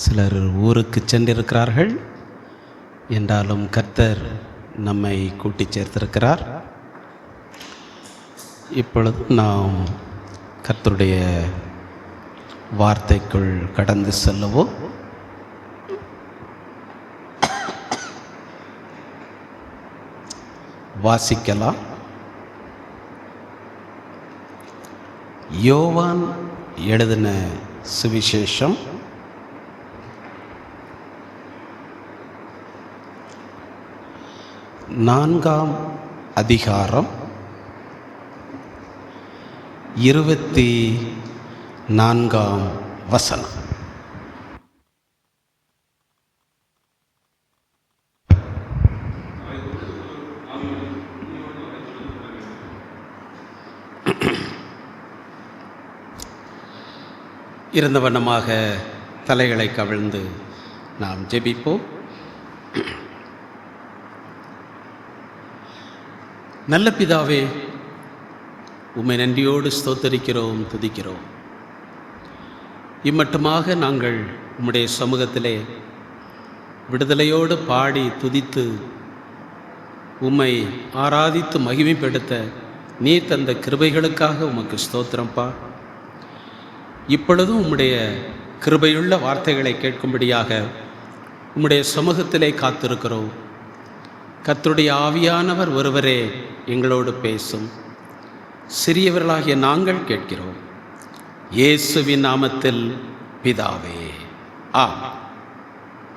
சிலர் ஊருக்கு சென்றிருக்கிறார்கள் என்றாலும் கர்த்தர் நம்மை கூட்டி சேர்த்திருக்கிறார். இப்பொழுது நாம் கர்த்தருடைய வார்த்தைக்குள் கடந்து செல்லுவோம். வாசிக்கலாம். யோவான் எழுதின சுவிசேஷம் 4ஆம் அதிகாரம் 24ஆம் வசனம். இருந்த வண்ணமாக தலைகளை கவிழ்ந்து நாம் ஜெபிப்போம். நல்ல பிதாவே, உம்மை நன்றியோடு ஸ்தோத்தரிக்கிறோம், துதிக்கிறோம். இம்மட்டுமாக நாங்கள் உம்முடைய சமூகத்திலே விடுதலையோடு பாடி துதித்து உம்மை ஆராதித்து மகிமைப்படுத்த நீ தந்த கிருபைகளுக்காக உமக்கு ஸ்தோத்திரம்பா. இப்பொழுதும் உம்முடைய கிருபையுள்ள வார்த்தைகளை கேட்கும்படியாக உம்முடைய சமூகத்திலே காத்திருக்கிறோம். கர்த்தருடைய ஆவியானவர் ஒருவரே எங்களோடு பேசும். சிறியவர்களாகிய நாங்கள் கேட்கிறோம். இயேசுவின் நாமத்தில் பிதாவே, ஆமென்.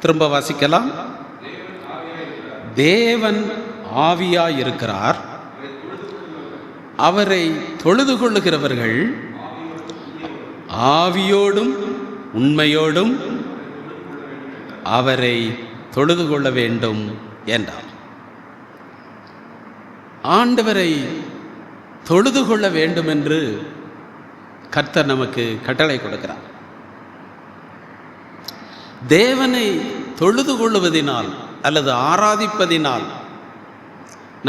திரும்ப வாசிக்கலாம். தேவன் ஆவியாயிருக்கிறார், அவரை தொழுது கொள்ளுகிறவர்கள் ஆவியோடும் உண்மையோடும் அவரை தொழுது கொள்ள வேண்டும் என்றார். ஆண்டவரை தொழுது கொள்ள வேண்டும் என்று கர்த்தர் நமக்கு கட்டளை கொடுக்கிறார். தேவனை தொழுது கொள்ளுவதினால் அல்லது ஆராதிப்பதினால்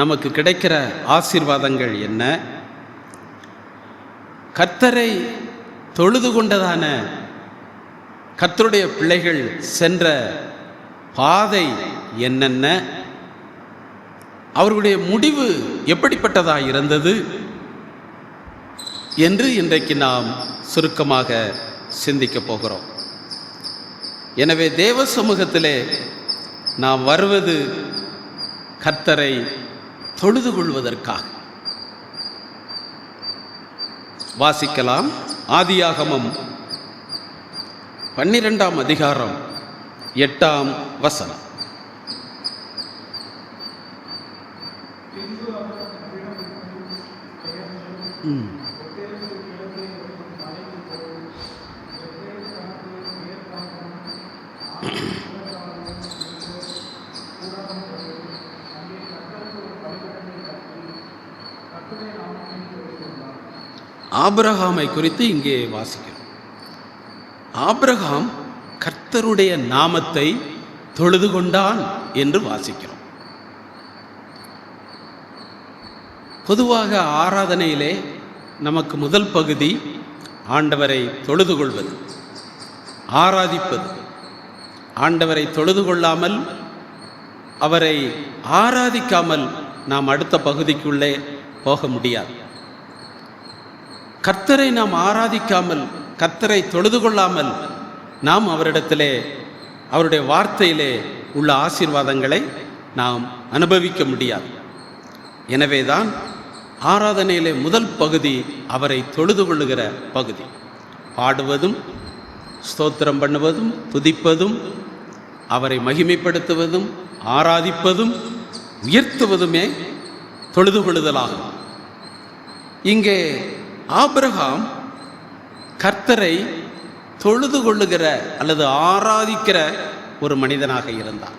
நமக்கு கிடைக்கிற ஆசீர்வாதங்கள் என்ன? கர்த்தரை தொழுது கொண்டதான கர்த்தருடைய பிள்ளைகள் சென்ற பாதை என்னென்ன? அவர்களுடைய முடிவு எப்படிப்பட்டதாக இருந்தது என்று இன்றைக்கு நாம் சுருக்கமாக சிந்திக்கப் போகிறோம். எனவே தேவ சமூகத்திலே நாம் வருவது கர்த்தரை தொழுது கொள்வதற்காக. வாசிக்கலாம். ஆதியாகமம் 12ஆம் அதிகாரம் 8ஆம் வசனம். ஆபிரகாமை குறித்து இங்கே வாசிக்கிறோம். ஆபிரகாம் கர்த்தருடைய நாமத்தை தொழுது கொண்டான் என்று வாசிக்கிறோம். பொதுவாக ஆராதனையிலே நமக்கு முதல் பகுதி ஆண்டவரை தொழுது கொள்வது, ஆராதிப்பது. ஆண்டவரை தொழுது கொள்ளாமல், அவரை ஆராதிக்காமல் நாம் அடுத்த பகுதிக்குள்ளே போக முடியாது. கர்த்தரை நாம் ஆராதிக்காமல், கர்த்தரை தொழுது கொள்ளாமல் நாம் அவரிடத்திலே, அவருடைய வார்த்தையிலே உள்ள ஆசீர்வாதங்களை நாம் அனுபவிக்க முடியாது. எனவேதான் ஆராதனையிலே முதல் பகுதி அவரை தொழுது கொள்ளுகிற பகுதி. பாடுவதும், ஸ்தோத்திரம் பண்ணுவதும், துதிப்பதும், அவரை மகிமைப்படுத்துவதும், ஆராதிப்பதும், உயர்த்துவதுமே தொழுது கொள்ளுதலாகும். இங்கே ஆபிரகாம் கர்த்தரை தொழுது கொள்ளுகிற அல்லது ஆராதிக்கிற ஒரு மனிதனாக இருந்தான்.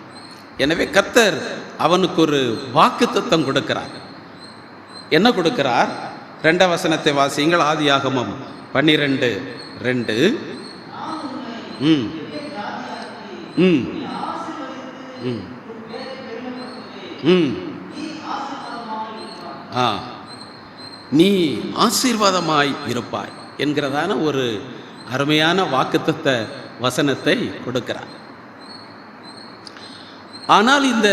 எனவே கர்த்தர் அவனுக்கு ஒரு வாக்குத்தத்தம் கொடுக்கிறார். என்ன கொடுக்கிறார்? 2ஆம் வசனத்தை வாசியுங்கள். ஆதியாகமம் 12:2. நீ ஆசீர்வாதமாய் இருப்பாய் என்கிறதான ஒரு அருமையான வாக்குத்தத்த வசனத்தை கொடுக்கிறார். ஆனால் இந்த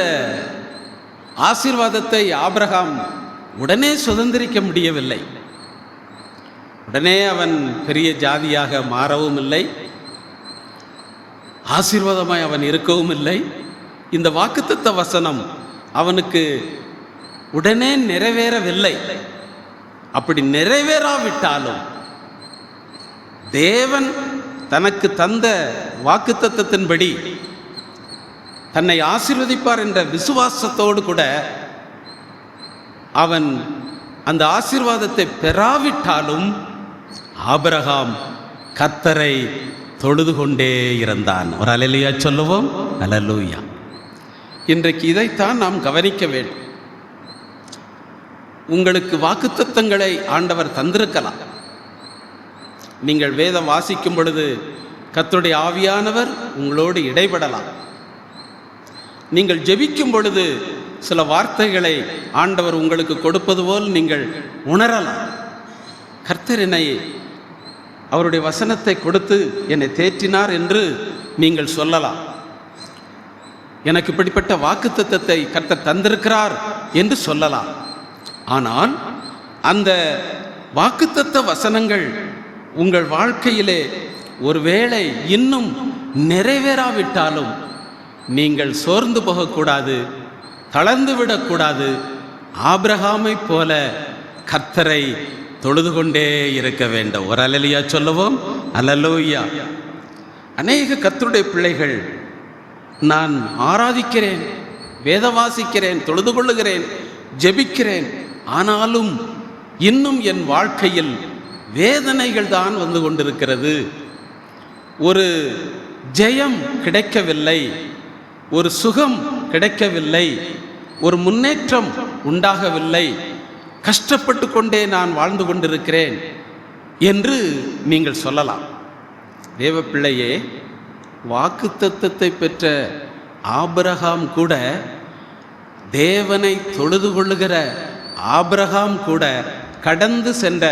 ஆசீர்வாதத்தை ஆபிரகாம் உடனே சுதந்திரிக்க முடியவில்லை. உடனே அவன் பெரிய ஜாதியாக மாறவும் இல்லை, ஆசீர்வாதமாய் அவன் இருக்கவும் இல்லை. இந்த வாக்குத்தத்த வசனம் அவனுக்கு உடனே நிறைவேறவில்லை. அப்படி நிறைவேறாவிட்டாலும் தேவன் தனக்கு தந்த வாக்குத்தத்தத்தின்படி தன்னை ஆசீர்வதிப்பார் என்ற விசுவாசத்தோடு கூட அவன் அந்த ஆசீர்வாதத்தை பெறாவிட்டாலும் ஆபிரகாம் கர்த்தரை தொழுது கொண்டே இருந்தான். ஒரு அல்லேலூயா சொல்லுவோம். அல்லேலூயா. இன்றைக்கு இதைத்தான் நாம் கவனிக்க வேண்டும். உங்களுக்கு வாக்குத்தத்தங்களை ஆண்டவர் தந்திருக்கலாம். நீங்கள் வேதம் வாசிக்கும் பொழுது கர்த்தருடைய ஆவியானவர் உங்களோடு இடைபடலாம். நீங்கள் ஜெபிக்கும் பொழுது சில வார்த்தைகளை ஆண்டவர் உங்களுக்கு கொடுப்பது போல் நீங்கள் உணரலாம். கர்த்தர் என்னை, அவருடைய வசனத்தை கொடுத்து என்னை தேற்றினார் என்று நீங்கள் சொல்லலாம். எனக்கு இப்படிப்பட்ட வாக்குத்தத்தத்தை கர்த்தர் தந்திருக்கிறார் என்று சொல்லலாம். ஆனால் அந்த வாக்குத்தத்த வசனங்கள் உங்கள் வாழ்க்கையிலே ஒருவேளை இன்னும் நிறைவேறாவிட்டாலும் நீங்கள் சோர்ந்து போகக்கூடாது, தளர்ந்து விடக்கூடாது. ஆபிரகாமை போல கர்த்தரை தொழுது கொண்டே இருக்க வேண்டும். ஒரு அல்லேலூயா சொல்லுவோம். அல்லேலூயா. அநேக கர்த்தருடைய பிள்ளைகள், நான் ஆராதிக்கிறேன், வேத வாசிக்கிறேன், தொழுது கொள்ளுகிறேன், ஜெபிக்கிறேன், ஆனாலும் இன்னும் என் வாழ்க்கையில் வேதனைகள் தான் வந்து கொண்டிருக்கிறது, ஒரு ஜெயம் கிடைக்கவில்லை, ஒரு சுகம் கிடைக்கவில்லை, ஒரு முன்னேற்றம் உண்டாகவில்லை, கஷ்டப்பட்டு கொண்டே நான் வாழ்ந்து கொண்டிருக்கிறேன் என்று நீங்கள் சொல்லலாம். தேவப்பிள்ளையே, வாக்குத்தத்தத்தை பெற்ற ஆபிரகாம் கூட, தேவனை தொழுது கொள்ளுகிற ஆபிரகாம் கூட கடந்து சென்ற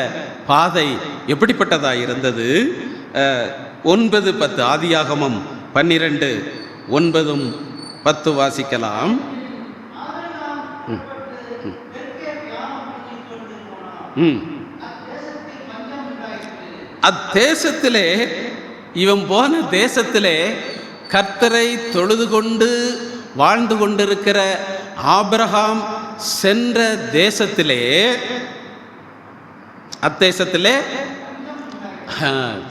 பாதை எப்படிப்பட்டதாக இருந்தது? 9:10 ஆதியாகமம் 12:9-10 வாசிக்கலாம். அத்தேசத்திலே, இவன் போன தேசத்திலே கர்த்தரை தொழுது கொண்டு வாழ்ந்து கொண்டிருக்கிற ஆபிரகாம் சென்ற தேசத்திலே, அத்தேசத்திலே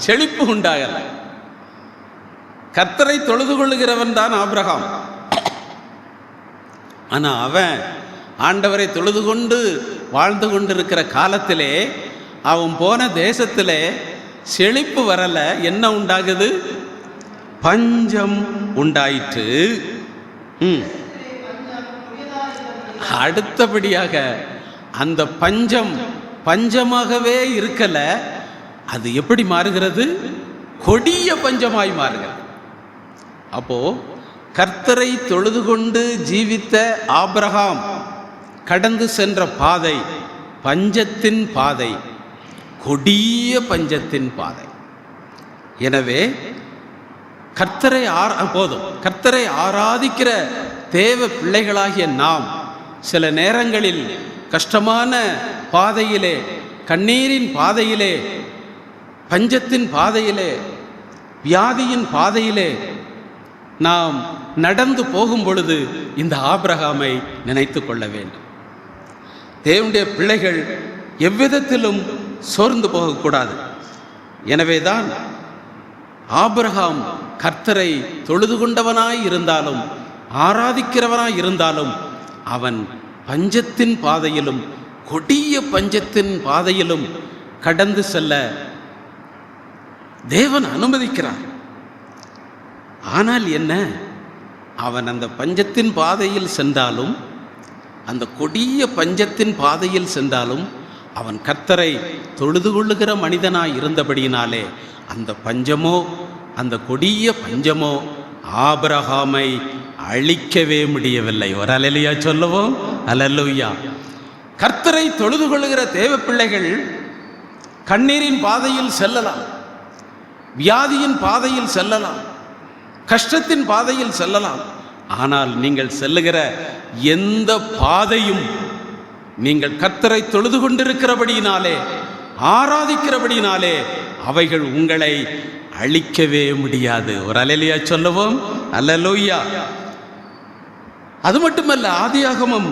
செழிப்பு உண்டாகலை. கர்த்தரை தொழுது கொள்ளுகிறவன் தான் ஆபிரகாம். ஆனால் அவன் ஆண்டவரை தொழுது கொண்டு வாழ்ந்து கொண்டிருக்கிற காலத்திலே, அவன் போன தேசத்திலே செழிப்பு வரலை. என்ன உண்டாகுது? பஞ்சம் உண்டாயிற்று. அடுத்தபடியாக அந்த பஞ்சமாகவே இருக்கல, அது எப்படி மாறுகிறது? கொடிய பஞ்சமாய் மாறுகிறது. அப்போ கர்த்தரை தொழுது கொண்டு ஜீவித்த ஆபிரகாம் கடந்து சென்ற பாதை பஞ்சத்தின் பாதை, கொடிய பஞ்சத்தின் பாதை. எனவே கர்த்தரை ஆராதிக்கிற தேவ பிள்ளைகளாகிய நாம் சில நேரங்களில் கஷ்டமான பாதையிலே, கண்ணீரின் பாதையிலே, பஞ்சத்தின் பாதையிலே, வியாதியின் பாதையிலே நாம் நடந்து போகும் பொழுது இந்த ஆபிரகாமை நினைத்து கொள்ள வேண்டும். தேவனுடைய பிள்ளைகள் எவ்விதத்திலும் சோர்ந்து போகக்கூடாது. எனவேதான் ஆபிரகாம் கர்த்தரை தொழுது கொண்டவனாய் இருந்தாலும், ஆராதிக்கிறவனாய் இருந்தாலும், அவன் பஞ்சத்தின் பாதையிலும், கொடிய பஞ்சத்தின் பாதையிலும் கடந்து செல்ல தேவன் அனுமதிக்கிறார். ஆனால் என்ன, அவன் அந்த பஞ்சத்தின் பாதையில் சென்றாலும், அந்த கொடிய பஞ்சத்தின் பாதையில் சென்றாலும், அவன் கர்த்தரை தொழுது கொள்ளுகிற மனிதனாய் இருந்தபடியினாலே அந்த பஞ்சமோ, அந்த கொடிய பஞ்சமோ ஆபிரகாமை அழிக்கவே முடியவில்லை. ஒரு அல்லேலூயா சொல்லுவோம். அல்லேலூயா. கர்த்தரை தொழுது கொள்ளுகிற தேவ பிள்ளைகள் கண்ணீரின் பாதையில் செல்லலாம், வியாதியின் பாதையில் செல்லலாம், கஷ்டத்தின் பாதையில் செல்லலாம். ஆனால் நீங்கள் செல்லுகிற எந்த பாதையும் நீங்கள் கர்த்தரை தொழுது கொண்டிருக்கிறபடியினாலே, ஆராதிக்கிறபடியினாலே அவைகள் உங்களை அழிக்கவே முடியாது. ஒரு அல்லேலூயா சொல்லுவோம். அல்லேலூயா. அது மட்டுமல்ல, ஆதியாகமம்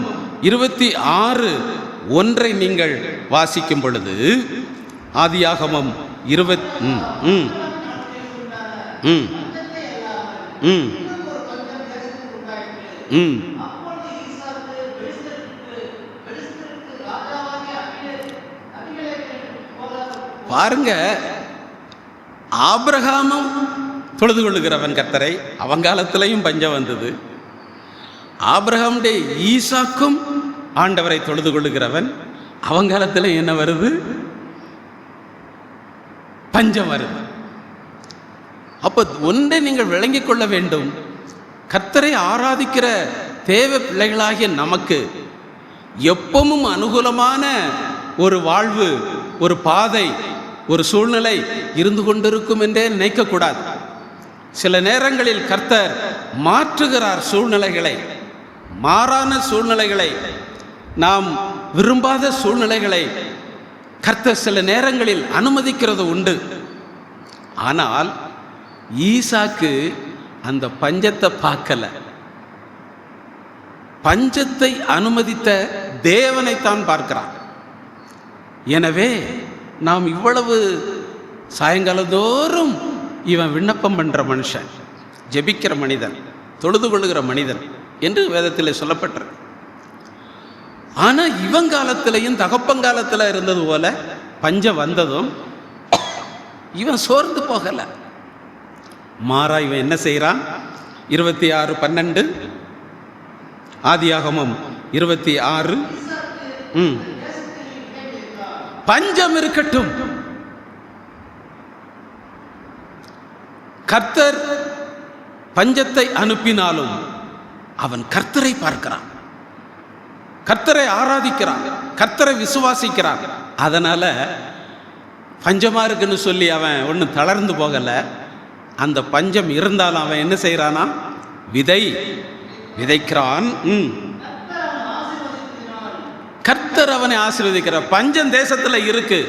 26:1 நீங்கள் வாசிக்கும் பொழுது, ஆதியாகமம் 20 பாருங்க, ஆபிரகாமும் தொழுது கொள்ளுகிறவன் கர்த்தரை. அவங்காலத்திலையும் பஞ்சம் வந்தது. ஆபிரகாமுடைய ஈசாக்கும் ஆண்டவரை தொழுது கொள்ளுகிறவன். அவங்காலத்தில் என்ன வருது? பஞ்சம் வருது. அப்போ ஒன்றை நீங்கள் விளங்கிக் கொள்ள வேண்டும். கர்த்தரை ஆராதிக்கிற தேவ பிள்ளைகளாகிய நமக்கு எப்பவும் அனுகூலமான ஒரு வாழ்வு, ஒரு பாதை, ஒரு சூழ்நிலை இருந்து கொண்டிருக்கும் என்றே நினைக்கக்கூடாது. சில நேரங்களில் கர்த்தர் மாற்றுகிறார் சூழ்நிலைகளை, மாறான சூழ்நிலைகளை, நாம் விரும்பாத சூழ்நிலைகளை கர்த்தர் சில நேரங்களில் அனுமதிக்கிறது உண்டு. ஆனால் ஈசாக்கு அந்த பஞ்சத்தை பார்க்கல. பஞ்சத்தை அனுமதித்த தேவனைத்தான் பார்க்கிறான். எனவே நாம் இவ்வளவு சாயங்காலந்தோறும் இவன் விண்ணப்பம் பண்ணுற மனுஷன், ஜெபிக்கிற மனிதன், தொழுது கொள்ளுகிற மனிதன் என்று வேதத்தில் சொல்லப்பட்டிருக்கு. ஆனால் இவன் காலத்திலையும் தகப்பங்காலத்தில் இருந்தது போல பஞ்சம் வந்ததும் இவன் சோர்ந்து போகலை. மாறா இவன் என்ன செய்கிறான்? 26:12 ஆதியாகமம் 26 பஞ்சம் இருக்கட்டும், கர்த்தர் பஞ்சத்தை அனுப்பினாலும் அவன் கர்த்தரை பார்க்கிறான், கர்த்தரை ஆராதிக்கிறான், கர்த்தரை விசுவாசிக்கிறான். அதனால பஞ்சமா இருக்குன்னு சொல்லி அவன் ஒன்றும் தளர்ந்து போகலை. அந்த பஞ்சம் இருந்தாலும் அவன் என்ன செய்யறானா? விதைக்கிறான். கர்த்தர் அவனை ஆசீர்வதிக்கிறார். பஞ்சம் தேசத்தில் இருக்கு,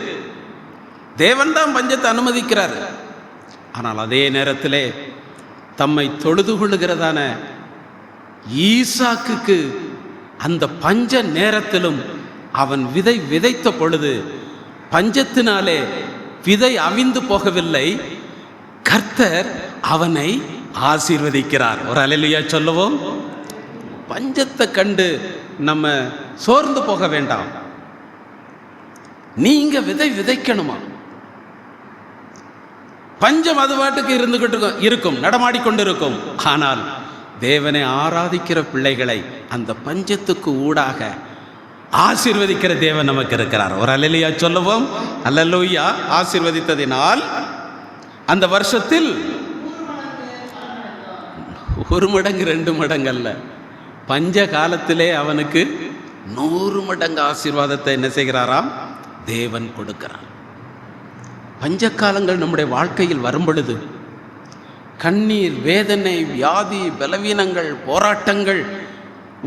தேவன் தான் பஞ்சத்தை அனுமதிக்கிறார். ஆனால் அதே நேரத்திலே தம்மை தொழுது கொள்ளுகிறதான ஈசாக்குக்கு அந்த பஞ்ச நேரத்திலும் அவன் விதைத்த பொழுது பஞ்சத்தினாலே விதை அவிந்து போகவில்லை. கர்த்தர் அவனை ஆசீர்வதிக்கிறார். ஒரு அல்லேலூயா சொல்லுவோம். பஞ்சத்தை கண்டு நம்ம சோர்ந்து போக வேண்டாம். நீங்க விதைக்கணுமா? பஞ்சம் அது பாட்டுக்கு இருந்துகிட்டு இருக்கும், நடமாடிக்கொண்டு இருக்கும். ஆனால் தேவனை ஆராதிக்கிற பிள்ளைகளை அந்த பஞ்சத்துக்கு ஊடாக ஆசீர்வதிக்கிற தேவன் நமக்கு இருக்கிறார். ஒரு அல்லேலூயா சொல்லுவோம். அல்லேலூயா. ஆசீர்வதித்ததினால் அந்த வருஷத்தில் 1 மடங்கு 2 மடங்கு அல்ல, பஞ்ச காலத்திலே அவனுக்கு 100 மடங்கு ஆசீர்வாதத்தை என்ன செய்கிறாராம்? தேவன் கொடுக்கிறார். பஞ்சக்காலங்கள் நம்முடைய வாழ்க்கையில் வரும் பொழுது கண்ணீர், வேதனை, வியாதி, பலவீனங்கள், போராட்டங்கள்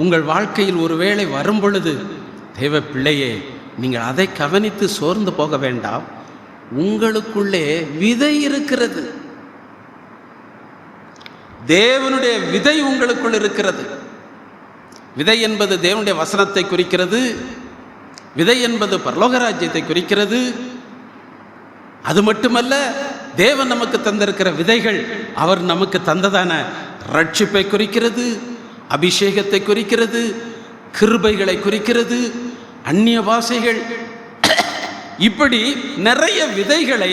உங்கள் வாழ்க்கையில் ஒருவேளை வரும் பொழுது தேவ பிள்ளையே, நீங்கள் அதை கவனித்து சோர்ந்து போக வேண்டாம். உங்களுக்குள்ளே விதை இருக்கிறது. தேவனுடைய விதை உங்களுக்குள் இருக்கிறது. விதை என்பது தேவனுடைய வசனத்தை குறிக்கிறது. விதை என்பது பரலோக ராஜ்யத்தை குறிக்கிறது. அது மட்டுமல்ல, தேவன் நமக்கு தந்திருக்கிற விதைகள் அவர் நமக்கு தந்ததான ரட்சிப்பை குறிக்கிறது, அபிஷேகத்தை குறிக்கிறது, கிருபைகளை குறிக்கிறது, அந்நிய பாஷைகள், இப்படி நிறைய விதைகளை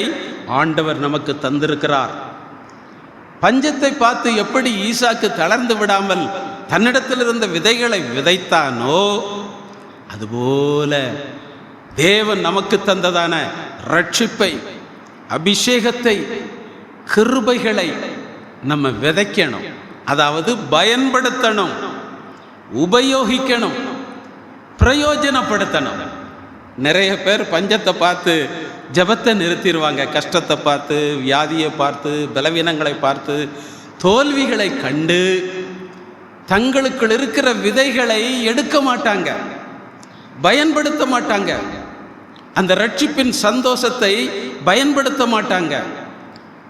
ஆண்டவர் நமக்கு தந்திருக்கிறார். பஞ்சத்தை பார்த்து எப்படி ஈசாக்கு தளர்ந்து விடாமல் தன்னிடத்தில் இருந்த விதைகளை விதைத்தானோ, அதுபோல தேவன் நமக்கு தந்ததான ரட்சிப்பை, அபிஷேகத்தை, கிருபைகளை நம்ம விதைக்கணும். அதாவது பயன்படுத்தணும், உபயோகிக்கணும், பிரயோஜனப்படுத்தணும். நிறைய பேர் பஞ்சத்தை பார்த்து ஜபத்தை நிறுத்திடுவாங்க. கஷ்டத்தை பார்த்து, வியாதியை பார்த்து, பலவீனங்களை பார்த்து, தோல்விகளை கண்டு தங்களுக்குள் இருக்கிற விதைகளை எடுக்க மாட்டாங்க, பயன்படுத்த மாட்டாங்க. அந்த ரட்சிப்பின் சந்தோஷத்தை பயன்படுத்த மாட்டாங்க.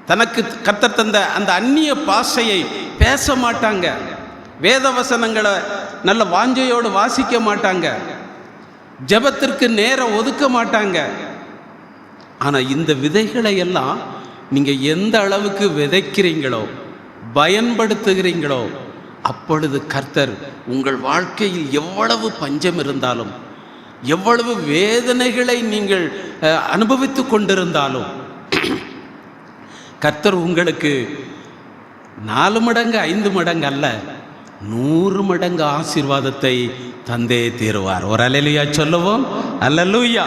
தனக்கு கர்த்தர் தந்த அந்த அந்நிய பாஷையை பேச மாட்டாங்க. வேத வசனங்களை நல்ல வாஞ்சையோடு வாசிக்க மாட்டாங்க. ஜெபத்திற்கு நேரம் ஒதுக்க மாட்டாங்க. ஆனால் இந்த விதைகளை எல்லாம் நீங்கள் எந்த அளவுக்கு விதைக்கிறீங்களோ, பயன்படுத்துகிறீங்களோ, அப்பொழுது கர்த்தர் உங்கள் வாழ்க்கையில் எவ்வளவு பஞ்சம் இருந்தாலும், எவ்வளவு வேதனைகளை நீங்கள் அனுபவித்து கொண்டிருந்தாலும், கர்த்தர் உங்களுக்கு 4 மடங்கு 5 மடங்கு அல்ல, 100 மடங்கு ஆசீர்வாதத்தை தந்தே தீருவார். ஒரு அல்லேலூயா சொல்லுவோம். அல்லேலூயா.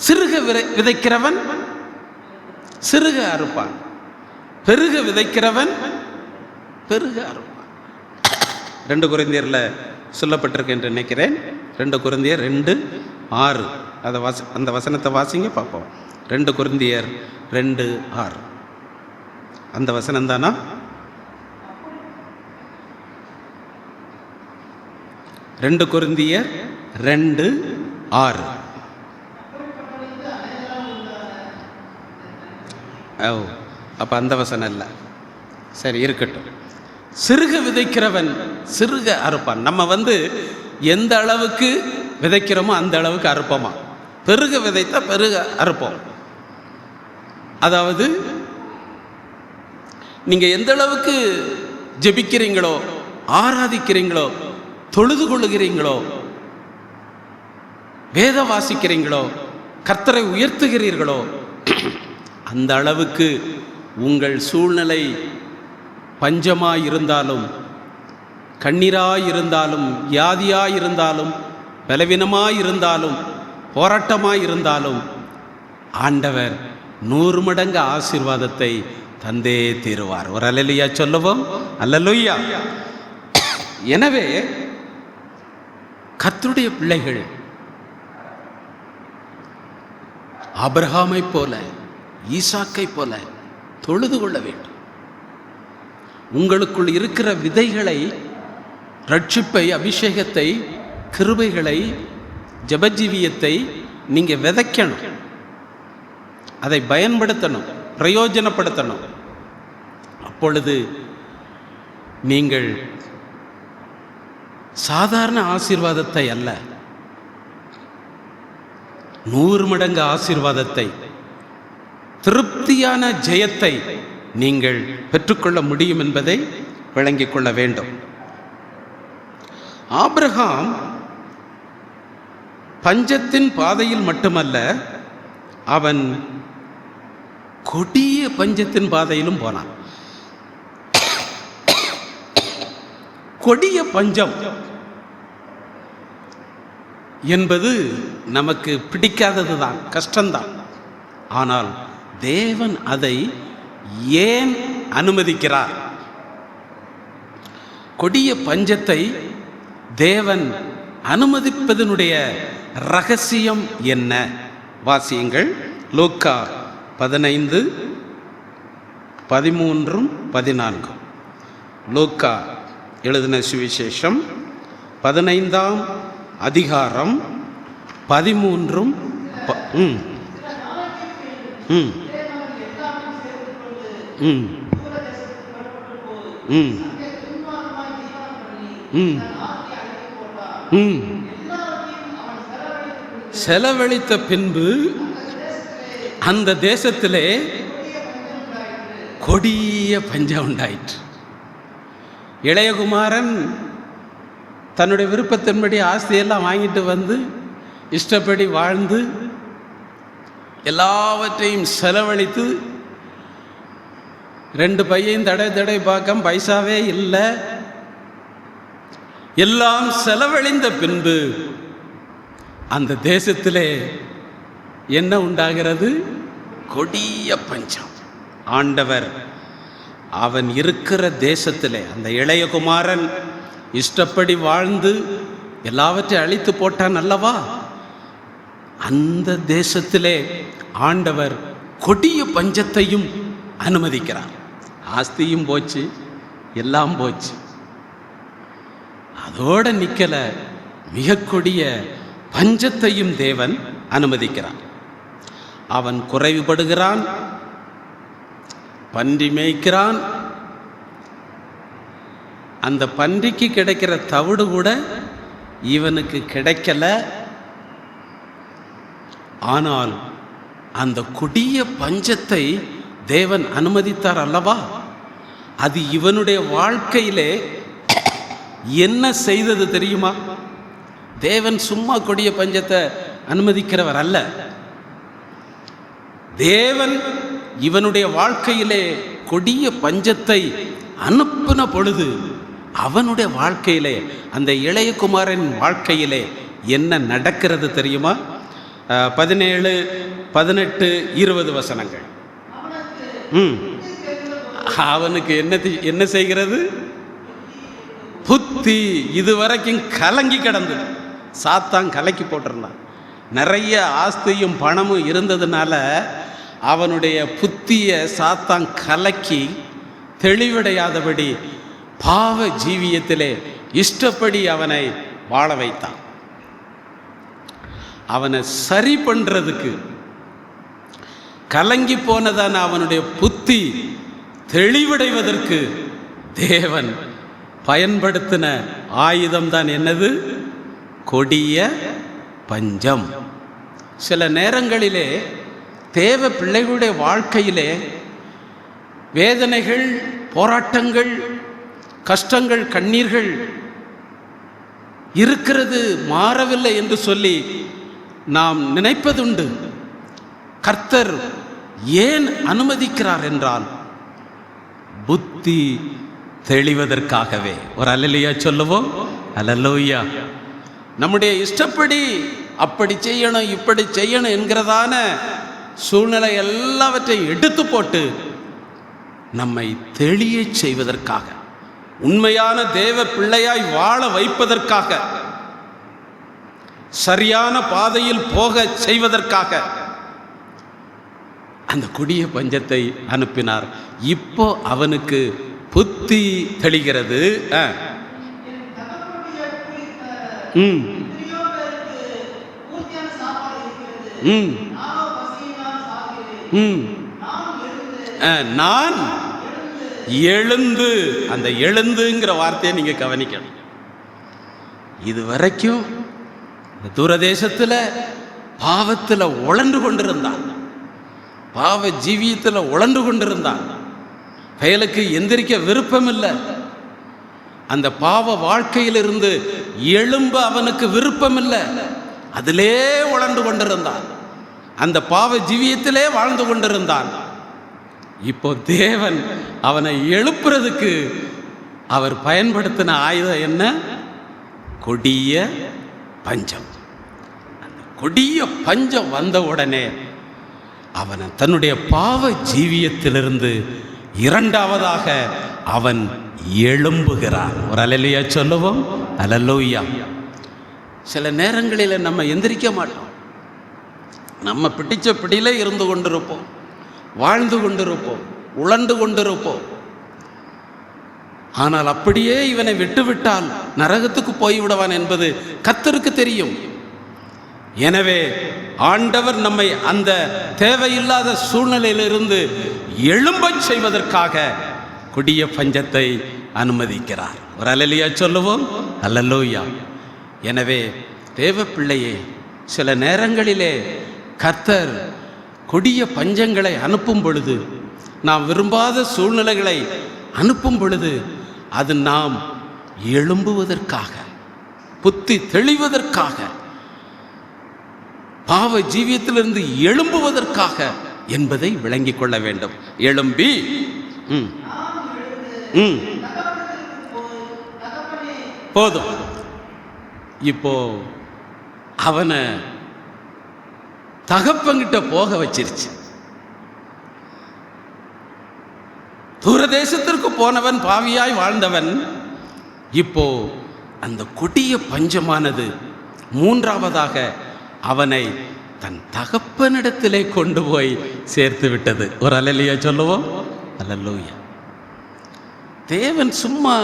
சிறுக விதைக்கிறவன் சிறுக அறுப்பான், பெருக விதைக்கிறவன் பெருக அறுப்பான். 2 கொரிந்தியர்ல சொல்லப்பட்டிருக்கு என்று நினைக்கிறேன். 2 கொரிந்தியர் 2:6. அந்த வசனத்தை வாசிங்க பார்ப்போம். 2 கொரிந்தியர் 2:6 அந்த வசனம் தானா? ரெண்டு கொரிந்தியர் 2:6. அப்போ அந்த வசனம் இல்லை, சரி இருக்கட்டும். சிறுக விதைக்கிறவன் சிறுக அறுப்பான். நம்ம எந்த அளவுக்கு விதைக்கிறோமோ அந்த அளவுக்கு அறுப்போமா. பெருக விதைத்தா பெருக அறுப்போம். அதாவது நீங்கள் எந்த அளவுக்கு ஜெபிக்கிறீங்களோ, ஆராதிக்கிறீங்களோ, தொழுது கொள்ளுகிறீங்களோ, வேத வாசிக்கிறீங்களோ, கர்த்தரை உயர்த்துகிறீர்களோ, அந்த அளவுக்கு உங்கள் சூழ்நிலை பஞ்சமாயிருந்தாலும், கண்ணீராயிருந்தாலும், வியாதியாயிருந்தாலும், பலவீனமாயிருந்தாலும், போராட்டமாயிருந்தாலும், ஆண்டவர் 100 மடங்கு ஆசீர்வாதத்தை தந்தே தீருவார். ஒரு அல்லேலூயா சொல்லுவோம். அல்லேலூயா. எனவே கர்த்தருடைய பிள்ளைகள் ஆபிரகாமை போல, ஈசாக்கை போல தொழுது கொள்ள வேண்டும். உங்களுக்குள் இருக்கிற விதைகளை, ரட்சிப்பை, அபிஷேகத்தை, கிருபைகளை, ஜபஜீவியத்தை நீங்க விதைக்கணும். அதை பயன்படுத்தணும், பிரயோஜனப்படுத்தணும். அப்பொழுது நீங்கள் சாதாரண ஆசீர்வாதத்தை அல்ல, 100 மடங்கு ஆசீர்வாதத்தை, திருப்தியான ஜெயத்தை நீங்கள் பெற்றுக்கொள்ள முடியும் என்பதை விளங்கிக் கொள்ள வேண்டும். ஆபிரகாம் பஞ்சத்தின் பாதையில் மட்டுமல்ல, அவன் கொடிய பஞ்சத்தின் பாதையிலும் போனான். கொடிய பஞ்சம் என்பது நமக்கு பிடிக்காதது தான், கஷ்டம்தான். ஆனால் தேவன் அதை ஏன் அனுமதிக்கிறார்? கொடிய பஞ்சத்தை தேவன் அனுமதிப்பதனுடைய ரகசியம் என்ன? வாசியுங்கள். லூக்கா 15:13-14. லூக்கா எழுதின சுவிசேஷம் 15ஆம் அதிகாரம் 13 செலவழித்த பின்பு அந்த தேசத்திலே கொடிய பஞ்சம் உண்டாயிற்று. இளையகுமாரன் தன்னுடைய விருப்பத்தின்படி ஆஸ்தியெல்லாம் வாங்கிட்டு வந்து இஷ்டப்படி வாழ்ந்து எல்லாவற்றையும் செலவழித்து 2 பையன் தடை பார்க்க பைசாவே இல்லை. எல்லாம் செலவழிந்த பின்பு அந்த தேசத்திலே என்ன உண்டாகிறது? கொடிய பஞ்சம். ஆண்டவர் அவன் இருக்கிற தேசத்திலே, அந்த இளையகுமாரன் இஷ்டப்படி வாழ்ந்து எல்லாவற்றையும் அழித்து போட்டான் அல்லவா, அந்த தேசத்திலே ஆண்டவர் கொடிய பஞ்சத்தையும் அனுமதிக்கிறார். ஆஸ்தியும் போச்சு, எல்லாம் போச்சு. அதோட நிக்கல, மிக கொடிய பஞ்சத்தையும் தேவன் அனுமதிக்கிறான். அவன் குறைவுபடுகிறான், பன்றி மேய்க்கிறான். அந்த பன்றிக்கு கிடைக்கிற தவிடு கூட இவனுக்கு கிடைக்கல. ஆனால் அந்த கொடிய பஞ்சத்தை தேவன் அனுமதித்தார் அல்லவா, அது இவனுடைய வாழ்க்கையிலே என்ன செய்தது தெரியுமா? தேவன் சும்மா கொடிய பஞ்சத்தை அனுமதிக்கிறவர் அல்ல. தேவன் இவனுடைய வாழ்க்கையிலே கொடிய பஞ்சத்தை அனுப்பின பொழுது அவனுடைய வாழ்க்கையிலே, அந்த இளையகுமாரன் வாழ்க்கையிலே என்ன நடக்கிறது தெரியுமா? 17, 18, 20 வசனங்கள். அவனுக்கு என்ன செய்கிறது? புத்தி இதுவரைக்கும் கலங்கி கிடந்தது. சாத்தான் கலக்கி போட்டிருந்தான். நிறைய ஆஸ்தியும் பணமும் இருந்ததுனால அவனுடைய புத்தியை சாத்தான் கலக்கி தெளிவடையாதபடி பாவ ஜீவியத்திலே இஷ்டப்படி அவனை வாழ வைத்தான். அவனை சரி பண்றதுக்கு, கலங்கி போனதான அவனுடைய புத்தி தெளிவடைவதற்கு தேவன் பயன்படுத்தின ஆயுதம் தான் என்னது? கொடிய பஞ்சம். சில நேரங்களிலே தேவ பிள்ளைகளுடைய வாழ்க்கையிலே வேதனைகள், போராட்டங்கள், கஷ்டங்கள், கண்ணீர்கள் இருக்கிறது, மாறவில்லை என்று சொல்லி நாம் நினைப்பதுண்டு. கர்த்தர் ஏன் அனுமதிக்கிறார் என்றால் புத்தி தெளிவதற்காகவே. ஒரு அல்லேலூயா சொல்லுவோம். அல்லேலூயா. நம்முடைய இஷ்டப்படி அப்படி செய்யணும் இப்படி செய்யணும் என்கிறதான சூழ்நிலை எல்லாவற்றையும் எடுத்து போட்டு நம்மை தெளிய செய்வதற்காக, உண்மையான தேவ பிள்ளையாய் வாழ வைப்பதற்காக, சரியான பாதையில் போக செய்வதற்காக அந்த கொடிய பஞ்சத்தை அனுப்பினார். இப்போ அவனுக்கு புத்தி தெளிகிறது. நான் எழுந்து, அந்த எழுந்துங்கிற வார்த்தையை நீங்க கவனிக்கணும். இதுவரைக்கும் தூரதேசத்தில் பாவத்தில் உழன்று கொண்டிருந்தான், பாவ ஜீவியத்தில் உழன்று கொண்டிருந்தான். பயலுக்கு எந்திரிக்க விருப்பம் இல்லை. அந்த பாவ வாழ்க்கையிலிருந்து எழும்ப அவனுக்கு விருப்பம் இல்லை. அதிலே உழண்டு கொண்டிருந்தான். அந்த பாவ ஜீவியத்திலே வாழ்ந்து கொண்டிருந்தான். இப்போ தேவன் அவனை எழுப்புறதுக்கு அவர் பயன்படுத்தின ஆயுதம் என்ன? கொடிய பஞ்சம். அந்த கொடிய பஞ்சம் வந்த உடனே அவனை தன்னுடைய பாவ ஜீவியத்திலிருந்து இரண்டாவதாக அவன் எழும்புகிறான். ஒரு அல்லேலூயா சொல்லுவோம். அல்லேலூயா. சில நேரங்களில் நம்ம எந்திரிக்க மாட்டோம். நம்ம பிடிச்ச பிடியில இருந்து கொண்டிருப்போம், வாழ்ந்து கொண்டிருப்போம், உழண்டு கொண்டிருப்போம். ஆனால் அப்படியே இவனை விட்டுவிட்டால் நரகத்துக்கு போய்விடுவான் என்பது கர்த்தருக்கு தெரியும். எனவே ஆண்டவர் நம்மை அந்த தேவையில்லாத சூழ்நிலையிலிருந்து எழும்பச் செய்வதற்காக கொடிய பஞ்சத்தை அனுமதிக்கிறார். ஒரு அல்லேலூயா சொல்லுவோம். அல்லேலூயா. எனவே தேவ பிள்ளையே, சில நேரங்களிலே கர்த்தர் கொடிய பஞ்சங்களை அனுப்பும் பொழுது, நாம் விரும்பாத சூழ்நிலைகளை அனுப்பும் பொழுது, அது நாம் எழும்புவதற்காக, புத்தி தெளிவதற்காக, பாவ ஜீவியத்திலிருந்து எழும்புவதற்காக என்பதை விளங்கிக் கொள்ள வேண்டும். எழும்பி போதும். இப்போ அவனை தகப்பங்கிட்ட போக வச்சிருச்சு. தூரதேசத்திற்கு போனவன், பாவியாய் வாழ்ந்தவன், இப்போ அந்த கொடிய பஞ்சமானது மூன்றாவதாக அவனை தன் தகப்பனிடத்திலே கொண்டு போய் சேர்த்து விட்டது. ஒரு அல்லேலூயா சொல்லுவோம். அல்லேலூயா. தேவன் சும்மா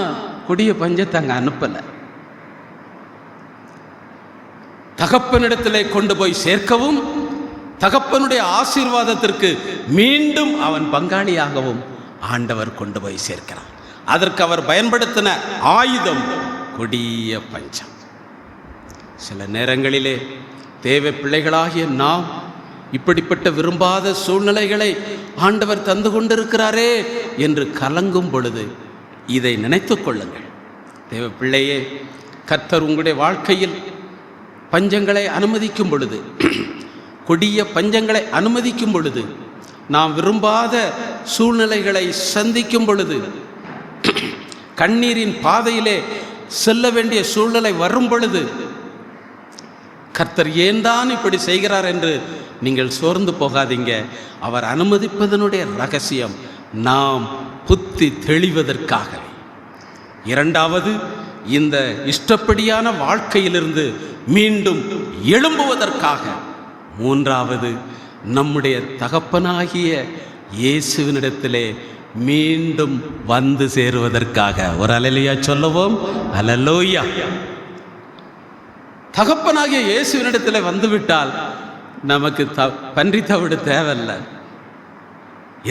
கொடிய பஞ்சத்தை அங்க அனுப்பல. தகப்பனிடத்திலே கொண்டு போய் சேர்க்கவும், தகப்பனுடைய ஆசீர்வாதத்திற்கு மீண்டும் அவன் பங்காளியாகவும் ஆண்டவர் கொண்டு போய் சேர்க்கிறார். அதற்கு அவர் பயன்படுத்தின ஆயுதம் கொடிய பஞ்சம். சில நேரங்களிலே தேவ பிள்ளைகளாகிய நாம் இப்படிப்பட்ட விரும்பாத சூழ்நிலைகளை ஆண்டவர் தந்து கொண்டிருக்கிறாரே என்று கலங்கும் பொழுது இதை நினைத்து கொள்ளுங்கள். தேவ பிள்ளையே, கர்த்தர் உங்களுடைய வாழ்க்கையில் பஞ்சங்களை அனுமதிக்கும் பொழுது, கொடிய பஞ்சங்களை அனுமதிக்கும் பொழுது, நாம் விரும்பாத சூழ்நிலைகளை சந்திக்கும் பொழுது, கண்ணீரின் பாதையிலே செல்ல வேண்டிய சூழ்நிலை வரும் பொழுது, கர்த்தர் ஏன் தான் இப்படி செய்கிறார் என்று நீங்கள் சோர்ந்து போகாதீங்க. அவர் அனுமதிப்பதனுடைய ரகசியம் நாம் புத்தி தெளிவதற்காக. இரண்டாவது, இந்த இஷ்டப்படியான வாழ்க்கையிலிருந்து மீண்டும் எழும்புவதற்காக. மூன்றாவது, நம்முடைய தகப்பனாகிய இயேசுவினிடத்திலே மீண்டும் வந்து சேருவதற்காக. ஒரு அல்லேலூயா சொல்லுவோம். அல்லேலூயா. தகப்பனாகிய இயேசுவினிடத்தில் வந்துவிட்டால் நமக்கு பன்றி தவிடு தேவையில்லை.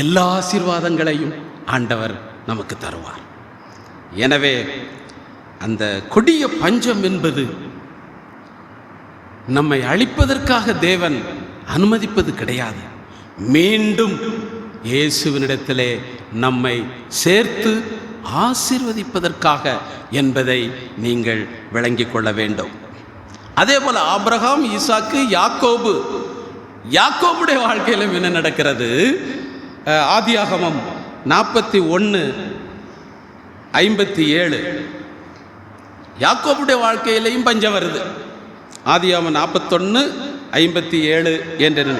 எல்லா ஆசீர்வாதங்களையும் ஆண்டவர் நமக்கு தருவார். எனவே அந்த கொடிய பஞ்சம் என்பது நம்மை அழிப்பதற்காக தேவன் அனுமதிப்பது கிடையாது. மீண்டும் இயேசுவினிடத்திலே நம்மை சேர்த்து ஆசீர்வதிப்பதற்காக என்பதை நீங்கள் விளங்கிக் கொள்ள வேண்டும். அதே போல ஆபிரகாம், ஈசாக்கு, யாக்கோபுடைய வாழ்க்கையிலும் என்ன நடக்கிறது? ஆதியாகமம் 41:57 யாக்கோபுடைய வாழ்க்கையிலையும் பஞ்சம் வருது. ஆதியாகமம் 41:57 என்று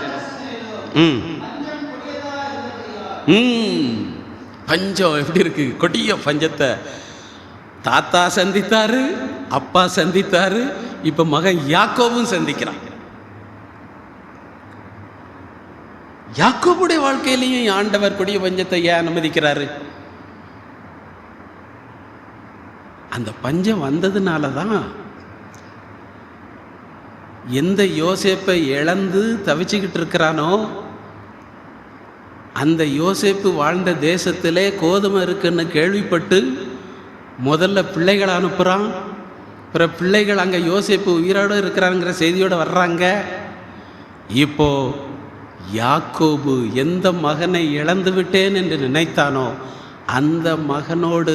பஞ்சம் எப்படி இருக்கு? கொடிய பஞ்சத்தை தாத்தா சந்தித்தாரு, அப்பா சந்தித்தாரு, இப்ப மகன் யாக்கோபும் சந்திக்கிறான். யாக்கோபுடைய வாழ்க்கையிலையும் ஆண்டவர் கொடிய பஞ்சத்தை ஏன் அனுமதிக்கிறாரு? அந்த பஞ்சம் வந்ததுனால தான் எந்த யோசேப்பை இழந்து தவிச்சுக்கிட்டு இருக்கிறானோ, அந்த யோசேப்பு வாழ்ந்த தேசத்திலே கோதுமை இருக்குன்னு கேள்விப்பட்டு முதல்ல பிள்ளைகளை அனுப்புகிறான். பிறகு பிள்ளைகள் அங்கே யோசேப்பு உயிரோடு இருக்கிறாங்கிற செய்தியோடு வர்றாங்க. இப்போ யாக்கோபு எந்த மகனை இழந்து விட்டேன் என்று நினைத்தானோ அந்த மகனோடு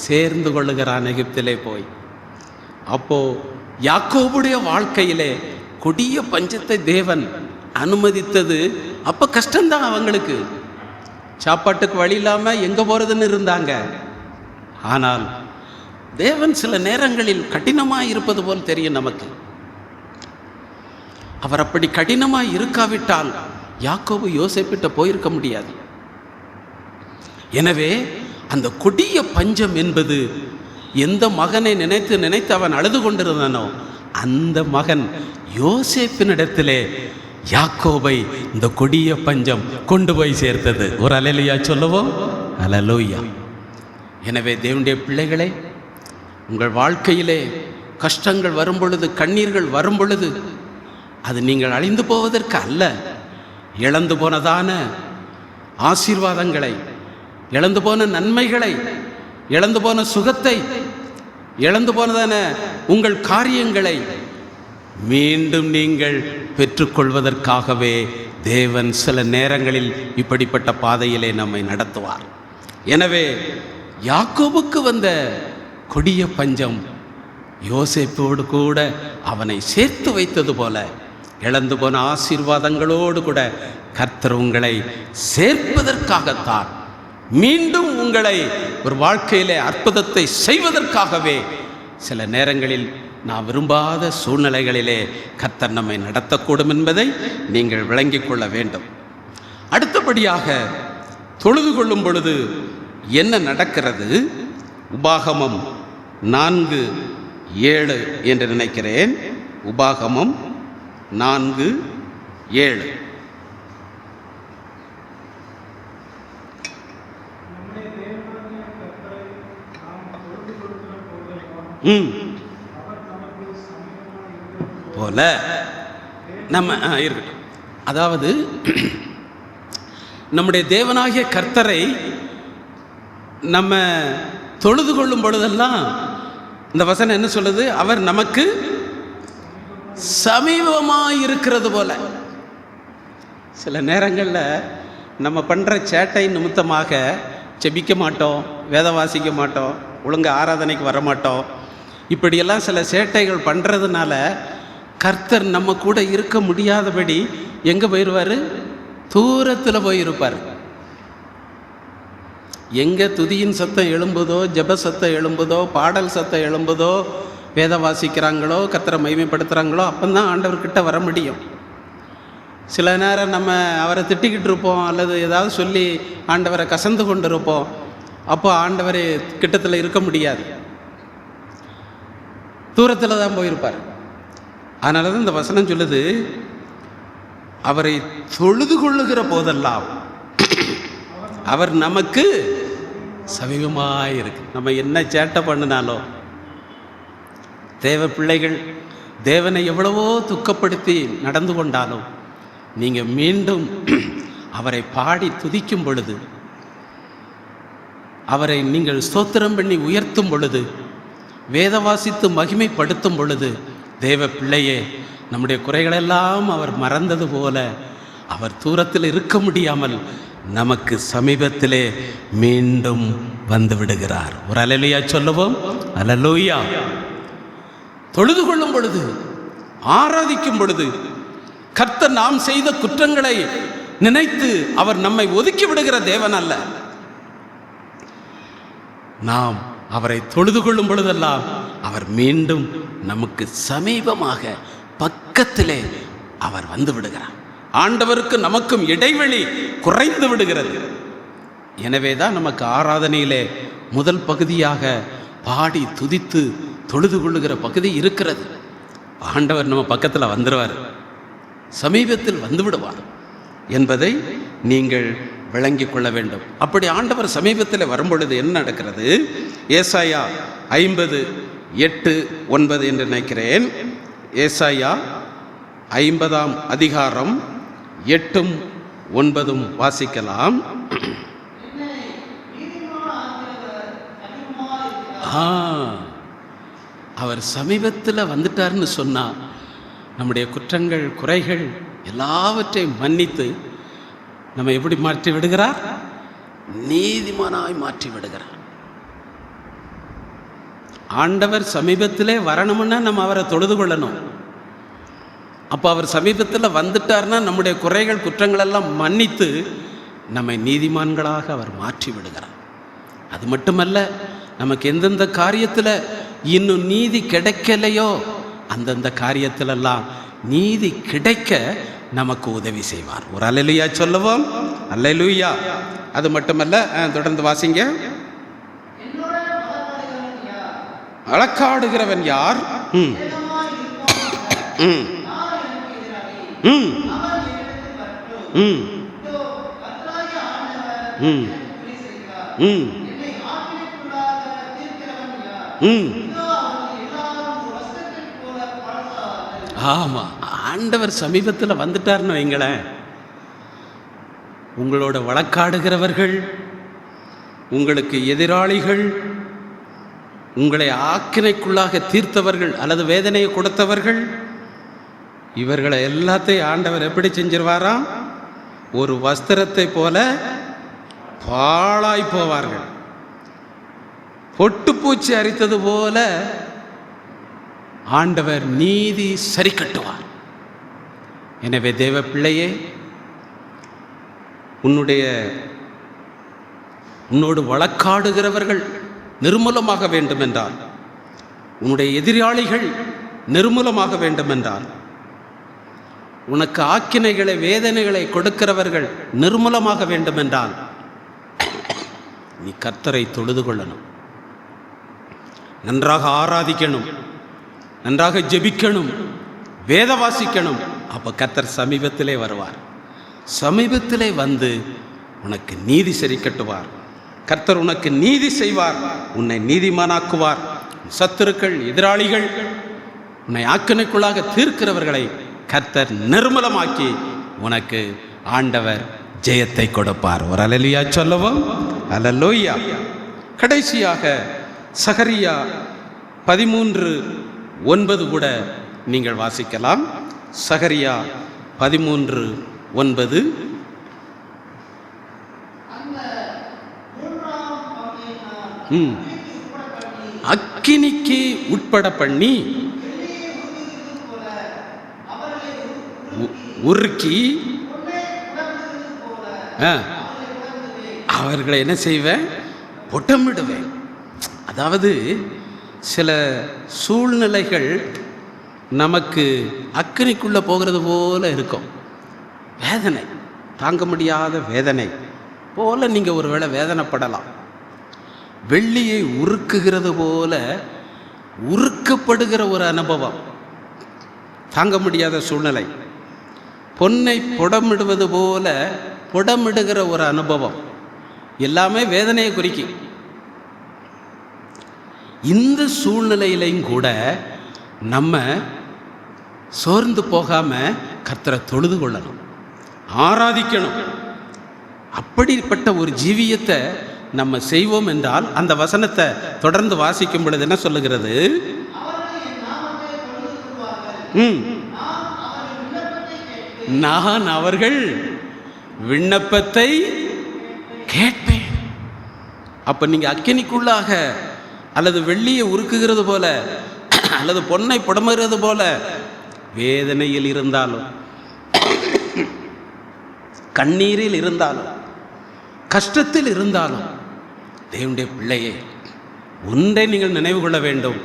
சேர்ந்து கொள்ளுகிறான் எகிப்திலே போய். அப்போ யாக்கோபுடைய வாழ்க்கையிலே கொடிய பஞ்சத்தை தேவன் அனுமதித்தது. அப்போ கஷ்டம்தான், அவங்களுக்கு சாப்பாட்டுக்கு வழி இல்லாமல் எங்கே போகிறதுன்னு இருந்தாங்க. ஆனால் தேவன் சில நேரங்களில் கடினமாக இருப்பது போல் தெரியும் நமக்கு. அவர் அப்படி கடினமாக இருக்காவிட்டால் யாக்கோபு யோசேப்பிட்ட போயிருக்க முடியாது. எனவே அந்த கொடிய பஞ்சம் என்பது எந்த மகனை நினைத்து நினைத்து அவன் அழுது கொண்டிருந்தானோ அந்த மகன் யோசேப்பினிடத்திலே யாக்கோபை இந்த கொடிய பஞ்சம் கொண்டு போய் சேர்த்தது. ஒரு அல்லேலூயா சொல்லுவோம். அல்லேலூயா. எனவே தேவனுடைய பிள்ளைகளே, உங்கள் வாழ்க்கையிலே கஷ்டங்கள் வரும் பொழுது, கண்ணீர்கள் வரும் பொழுது, அது நீங்கள் அழிந்து போவதற்கு அல்ல. இழந்து போனதான ஆசீர்வாதங்களை, இழந்து போன நன்மைகளை, இழந்து போன சுகத்தை, இழந்து போனதான உங்கள் காரியங்களை மீண்டும் நீங்கள் பெற்றுக்கொள்வதற்காகவே தேவன் சில நேரங்களில் இப்படிப்பட்ட பாதையிலே நம்மை நடத்துவார். எனவே யாக்கோபுக்கு வந்த கொடிய பஞ்சம் யோசேப்போடு கூட அவனை சேர்த்து வைத்தது போல, இழந்து போன ஆசீர்வாதங்களோடு கூட கர்த்தர் உங்களை சேர்ப்பதற்காகத்தான், மீண்டும் உங்களை ஒரு வாழ்க்கையிலே அற்புதத்தை செய்வதற்காகவே சில நேரங்களில் நான் விரும்பாத சூழ்நிலைகளிலே கர்த்தர் நம்மை நடத்தக்கூடும் என்பதை நீங்கள் விளங்கிக் கொள்ள வேண்டும். அடுத்தபடியாக தொழுது கொள்ளும் பொழுது என்ன நடக்கிறது? உபாகமம் 4:7 என்று நினைக்கிறேன். உபாகமம் 4:7. போல நம்ம இருக்கட்டும். அதாவது நம்முடைய தேவனாகிய கர்த்தரை நம்ம தொழுது கொள்ளும் பொழுதெல்லாம் இந்த வசனம் என்ன சொல்லுது? அவர் நமக்கு சமீபமாக இருக்கிறது போல. சில நேரங்களில் நம்ம பண்ணுற சேட்டை நிமித்தமாக ஜெபிக்க மாட்டோம், வேத வாசிக்க மாட்டோம், ஒழுங்கு ஆராதனைக்கு வரமாட்டோம். இப்படியெல்லாம் சில சேட்டைகள் பண்ணுறதுனால கர்த்தர் நம்ம கூட இருக்க முடியாதபடி எங்கே போயிடுவார்? தூரத்தில் போயிருப்பார். எங்கே துதியின் சத்தம் எழும்புதோ, ஜெப சத்தம் எழும்புதோ, பாடல் சத்தம் எழும்புதோ, வேத வாசிக்கிறாங்களோ, கர்த்தரை மகிமைப்படுத்துகிறாங்களோ, அப்போதான் ஆண்டவர்கிட்ட வர முடியும். சில நேரம் நம்ம அவரை திட்டிக்கிட்டு இருப்போம், அல்லது ஏதாவது சொல்லி ஆண்டவரை கசந்து கொண்டு இருப்போம். அப்போ ஆண்டவர் கிட்டத்தில் இருக்க முடியாது, தூரத்தில் தான் போயிருப்பார். அதனால தான் இந்த வசனம் சொல்லுது, அவரை தொழுது கொள்ளுகிற போதெல்லாம் அவர் நமக்கு சமீபமாக இருக்கு. நம்ம என்ன சேட்டை பண்ணினாலும், தேவ பிள்ளைகள் தேவனை எவ்வளவோ துக்கப்படுத்தி நடந்து கொண்டாலும், நீங்கள் மீண்டும் அவரை பாடி துதிக்கும் பொழுது, அவரை நீங்கள் ஸ்தோத்திரம் பண்ணி உயர்த்தும் பொழுது, வேத வாசித்து மகிமைப்படுத்தும் பொழுது, தேவ பிள்ளையே, நம்முடைய குறைகளெல்லாம் அவர் மறந்தது போல அவர் தூரத்தில் இருக்க முடியாமல் நமக்கு சமீபத்திலே மீண்டும் வந்து விடுகிறார். ஒரு அல்லேலூயா சொல்லுவோம். அல்லேலூயா. தொழுது கொள்ளும் பொழுது, ஆராதிக்கும் பொழுது, கர்த்தர் நாம் செய்த குற்றங்களை நினைத்து அவர் நம்மை ஒதுக்கி விடுகிற தேவன் அல்ல. நாம் அவரை தொழுது கொள்ளும் பொழுதெல்லாம் அவர் மீண்டும் நமக்கு சமீபமாக பக்கத்திலே அவர் வந்து விடுகிறார். ஆண்டவருக்கு நமக்கும் இடைவெளி குறைந்து விடுகிறது. எனவே தான் நமக்கு ஆராதனையிலே முதல் பகுதியாக பாடி துதித்து தொழுது கொள்ளுகிற பகுதி இருக்கிறது. ஆண்டவர் நம்ம பக்கத்தில் வந்துடுவார், சமீபத்தில் வந்து விடுவார் என்பதை நீங்கள் விளங்கிக் கொள்ள வேண்டும். அப்படி ஆண்டவர் சமீபத்தில் வரும்பொழுது என்ன நடக்கிறது? ஏசாயா 50:8-9 என்று நினைக்கிறேன். ஏசாயா 50ஆம் அதிகாரம் 8-9 வாசிக்கலாம். அவர் சமீபத்தில் வந்துட்டார்னு சொன்னால் நம்முடைய குற்றங்கள் குறைகள் எல்லாவற்றையும் மன்னித்து நம்ம எப்படி மாற்றி விடுகிறார்? நீதிமானாய் மாற்றி விடுகிறார். ஆண்டவர் சமீபத்திலே வரணும்னா நம்ம அவரை தொழுது கொள்ளணும். அப்போ அவர் சமீபத்தில் வந்துட்டார்னா நம்முடைய குறைகள் குற்றங்கள் எல்லாம் மன்னித்து நம்மை நீதிமான்களாக அவர் மாற்றி விடுகிறார். அது மட்டுமல்ல, நமக்கு எந்தெந்த காரியத்தில் இன்னும் நீதி கிடைக்கலையோ அந்தந்த காரியத்திலெல்லாம் நீதி கிடைக்க நமக்கு உதவி செய்வார். ஒரு அல்லேலூயா சொல்லுவோம். அல்லேலூயா. அது மட்டுமல்ல, தொடர்ந்து வாசிங்க. வழக்காடுகிறவன் யார்? ஆமா, ஆண்டவர் சமீபத்தில் வந்துட்டார்னு வைங்களேன், உங்களோட வழக்காடுகிறவர்கள், உங்களுக்கு எதிராளிகள், உங்களை ஆக்கினைக்குள்ளாக தீர்த்தவர்கள் அல்லது வேதனையை கொடுத்தவர்கள், இவர்களை எல்லாத்தையும் ஆண்டவர் எப்படி செஞ்சிருவாராம்? ஒரு வஸ்திரத்தை போல பாழாய் போவார்கள். பொட்டுப்பூச்சி அரித்தது போல ஆண்டவர் நீதி சரி கட்டுவார். எனவே தேவ பிள்ளையே, உன்னோடு வழக்காடுகிறவர்கள் நிர்மூலமாக வேண்டுமென்றால், உன்னுடைய எதிராளிகள் நிர்மூலமாக வேண்டுமென்றால், உனக்கு ஆக்கினைகளை வேதனைகளை கொடுக்கிறவர்கள் நிர்மூலமாக வேண்டுமென்றால், நீ கர்த்தரை தொழுது கொள்ளணும், நன்றாக ஆராதிக்கணும், நன்றாக ஜெபிக்கணும், வேத வாசிக்கணும். அப்போ கர்த்தர் சமீபத்திலே வருவார். சமீபத்திலே வந்து உனக்கு நீதி சரி கட்டுவார். கர்த்தர் உனக்கு நீதி செய்வார், உன்னை நீதிமானாக்குவார். சத்துருக்கள், எதிராளிகள், உன்னை ஆக்கினைக்குள்ளாக தீர்க்கிறவர்களை கர்த்தர் நிர்மூலமாக்கி உனக்கு ஆண்டவர் ஜெயத்தை கொடுப்பார். ஒரு அல்லேலூயா சொல்லுவோம். அல்லேலூயா. கடைசியாக சகரியா 13:9 கூட நீங்கள் வாசிக்கலாம். சகரியா 13:9. அக்கினிக்கு உட்பட பண்ணி உருக்கி அவர்களை என்ன செய்வேன்? பொட்டமிடுவேன். அதாவது சில சூழ்நிலைகள் நமக்கு அக்கினிக்குள்ளே போகிறது போல இருக்கும். வேதனை, தாங்க முடியாத வேதனை போல நீங்கள் ஒருவேளை வேதனைப்படலாம். வெள்ளியை உருக்குகிறது போல உருக்கப்படுகிற ஒரு அனுபவம், தாங்க முடியாத சூழ்நிலை. பொன்னை புடமிடுவது போல புடமிடுகிற ஒரு அனுபவம், எல்லாமே வேதனையை குறிக்கும். இந்த சூழ்நிலையிலையும் கூட நம்ம சோர்ந்து போகாம கர்த்தரை தொழுது கொள்ளணும், ஆராதிக்கணும். அப்படிப்பட்ட ஒரு ஜீவியத்தை நம்ம செய்வோம் என்றால், அந்த வசனத்தை தொடர்ந்து வாசிக்கும் பொழுது என்ன சொல்லுகிறது? நான் அவர்கள் விண்ணப்பத்தை கேட்பேன். அப்ப நீங்க அக்கினிக்குள்ளாக அல்லது வெள்ளியை உருக்குகிறது போல அல்லது பொன்னை புடமுகிறது போல வேதனையில் இருந்தாலும், கண்ணீரில் இருந்தாலும், கஷ்டத்தில் இருந்தாலும், தேவனுடைய பிள்ளையே, ஒன்றை நீங்கள் நினைவு கொள்ள வேண்டும்.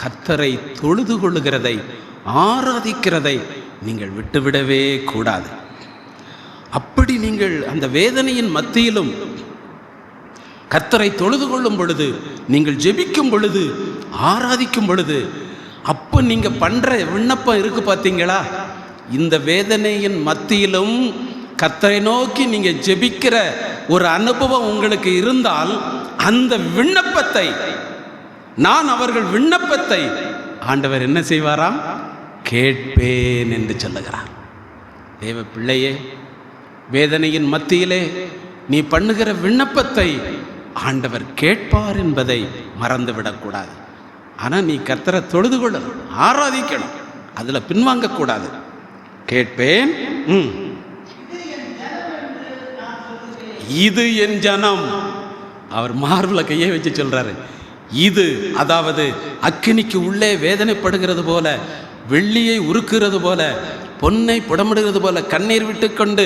கர்த்தரை தொழுது கொள்ளுகிறதை, ஆராதிக்கிறதை நீங்கள் விட்டுவிடவே கூடாது. அப்படி நீங்கள் அந்த வேதனையின் மத்தியிலும் கர்த்தரை தொழுது கொள்ளும் பொழுது, நீங்கள் ஜெபிக்கும் பொழுது, ஆராதிக்கும் பொழுது, அப்போ நீங்கள் பண்ணுற விண்ணப்பம் இருக்கு பார்த்தீங்களா? இந்த வேதனையின் மத்தியிலும் கர்த்தரை நோக்கி நீங்கள் ஜெபிக்கிற ஒரு அனுபவம் உங்களுக்கு இருந்தால், அந்த விண்ணப்பத்தை, நான் அவர்கள் விண்ணப்பத்தை ஆண்டவர் என்ன செய்வாராம்? கேட்பேன் என்று சொல்லுகிறார். தேவ பிள்ளையே, வேதனையின் மத்தியிலே நீ பண்ணுகிற விண்ணப்பத்தை ஆண்டவர் கேட்பார் என்பதை மறந்துவிடக்கூடாது. ஆனால் நீ கர்த்தரை தொழுது கொள்ளணும், ஆராதிக்கணும், அதில் பின்வாங்கக்கூடாது. கேட்பேன், இது என் ஜனம். அவர் மார்புல கையை வச்சு சொல்றாரு, இது, அதாவது அக்கினிக்கு உள்ளே வேதனைப்படுகிறது போல, வெள்ளியை உருக்குறது போல, பொன்னை புடமிடுகிறது போல கண்ணீர் விட்டு கொண்டு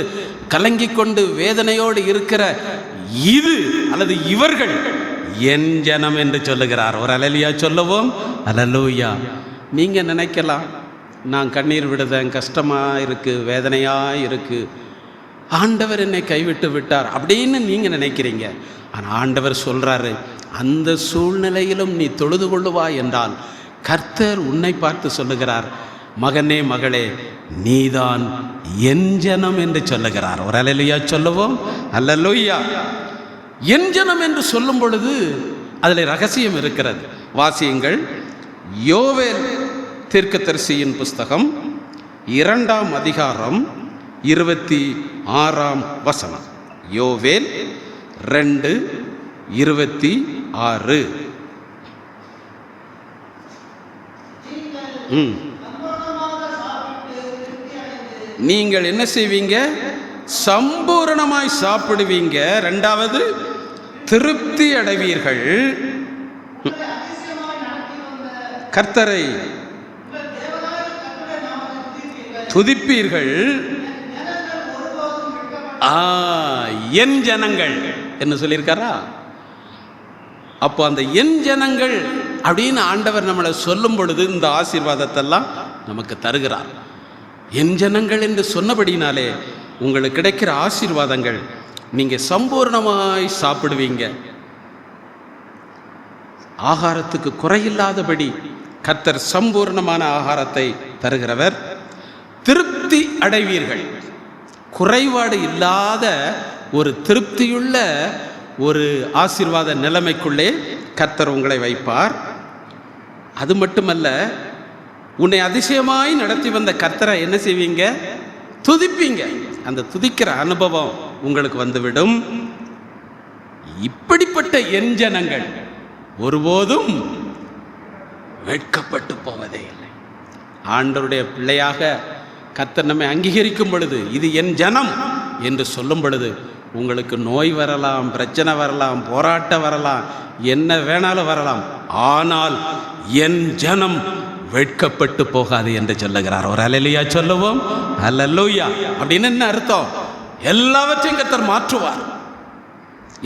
கலங்கி கொண்டு வேதனையோடு இருக்கிற இது அல்லது இவர்கள் என் ஜனம் என்று சொல்லுகிறார். ஒரு அல்லேலூயா சொல்லுவோம். அல்லேலூயா. நீங்க நினைக்கலாம், நான் கண்ணீர் விடுதேன், கஷ்டமா இருக்கு, வேதனையா இருக்கு, ஆண்டவர் என்னை கைவிட்டு விட்டார் அப்படின்னு நீங்க நினைக்கிறீங்க. ஆனால் ஆண்டவர் சொல்றாரு, அந்த சூழ்நிலையிலும் நீ தொழுது கொள்ளுவாய் என்றால் கர்த்தர் உன்னை பார்த்து சொல்லுகிறார், மகனே மகளே நீதான் என் ஜனம் என்று சொல்லுகிறார். ஒரு அல்லேலூயா சொல்லுவோம். அல்லேலூயா. என் ஜனம் என்று சொல்லும் பொழுது அதில் ரகசியம் இருக்கிறது. வாசியுங்கள். யோவேல் தீர்க்கதரிசியின் புஸ்தகம் 2ஆம் அதிகாரம் 26ஆம் வசனம். யோவேல் 2:26. நீங்கள் என்ன செய்வீங்க? சம்பூரணமாய் சாப்பிடுவீங்க. 2வது திருப்தி அடைவீர்கள். கர்த்தரை துதிப்பீர்கள். என் ஜனங்கள் என்ன சொல்லியிருக்காரா? அப்போ அந்த என் ஜனங்கள் அப்படின்னு ஆண்டவர் நம்மளை சொல்லும் பொழுது இந்த ஆசீர்வாதத்தெல்லாம் நமக்கு தருகிறார். என் ஜனங்கள் என்று சொன்னபடினாலே உங்களுக்கு கிடைக்கிற ஆசீர்வாதங்கள், நீங்க சம்பூர்ணமாய் சாப்பிடுவீங்க. ஆகாரத்துக்கு குறையில்லாதபடி கர்த்தர் சம்பூர்ணமான ஆகாரத்தை தருகிறவர். திருப்தி அடைவீர்கள். குறைபாடு இல்லாத ஒரு திருப்தியுள்ள ஒரு ஆசீர்வாத நிலைமைக்குள்ளே கர்த்தர் உங்களை வைப்பார். அது மட்டுமல்ல, உன்னை அதிசயமாய் நடத்தி வந்த கர்த்தரை என்ன செய்வீங்க? துதிப்பீங்க. அந்த துதிக்கிற அனுபவம் உங்களுக்கு வந்துவிடும். இப்படிப்பட்ட என் ஜனங்கள் ஒருபோதும் வெட்கப்பட்டு போவதே இல்லை. ஆண்டவருடைய பிள்ளையாக கர்த்தர் நம்மை அங்கீகரிக்கும் பொழுது, இது என் ஜனம் என்று சொல்லும் பொழுது, உங்களுக்கு நோய் வரலாம், பிரச்சனை வரலாம், போராட்டம் வரலாம், என்ன வேணாலும் வரலாம், ஆனால் என் ஜனம் வெட்கப்பட்டு போகாது என்று சொல்லுகிறார். ஒரு அல்லேலூயா சொல்லுவோம். அல்லேலூயா. அப்படின்னு என்ன அர்த்தம்? எல்லாவற்றையும் கர்த்தர் மாற்றுவார்.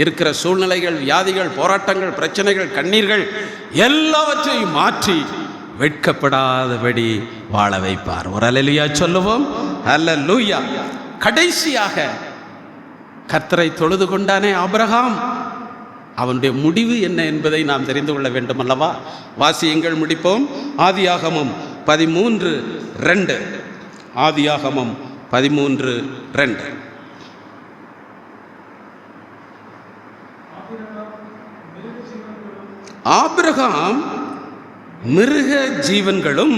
இருக்கிற சூழ்நிலைகள், வியாதிகள், போராட்டங்கள், பிரச்சனைகள், கண்ணீர்கள் எல்லாவற்றையும் மாற்றி வெட்கப்படாதபடி வாழ வைப்பார். ஒரு அல்லேலூயா சொல்லுவோம். அல்லேலூயா. கடைசியாக கர்த்தரை தொழுது கொண்டானே ஆபிரகாம், அவனுடைய முடிவு என்ன என்பதை நாம் தெரிந்து கொள்ள வேண்டும் அல்லவா? வாசியங்கள் முடிப்போம். ஆதியாகமம் 13:2. ஆதியாகமம் 13:2. ஆபிரகாம் மிருக ஜீவன்களும்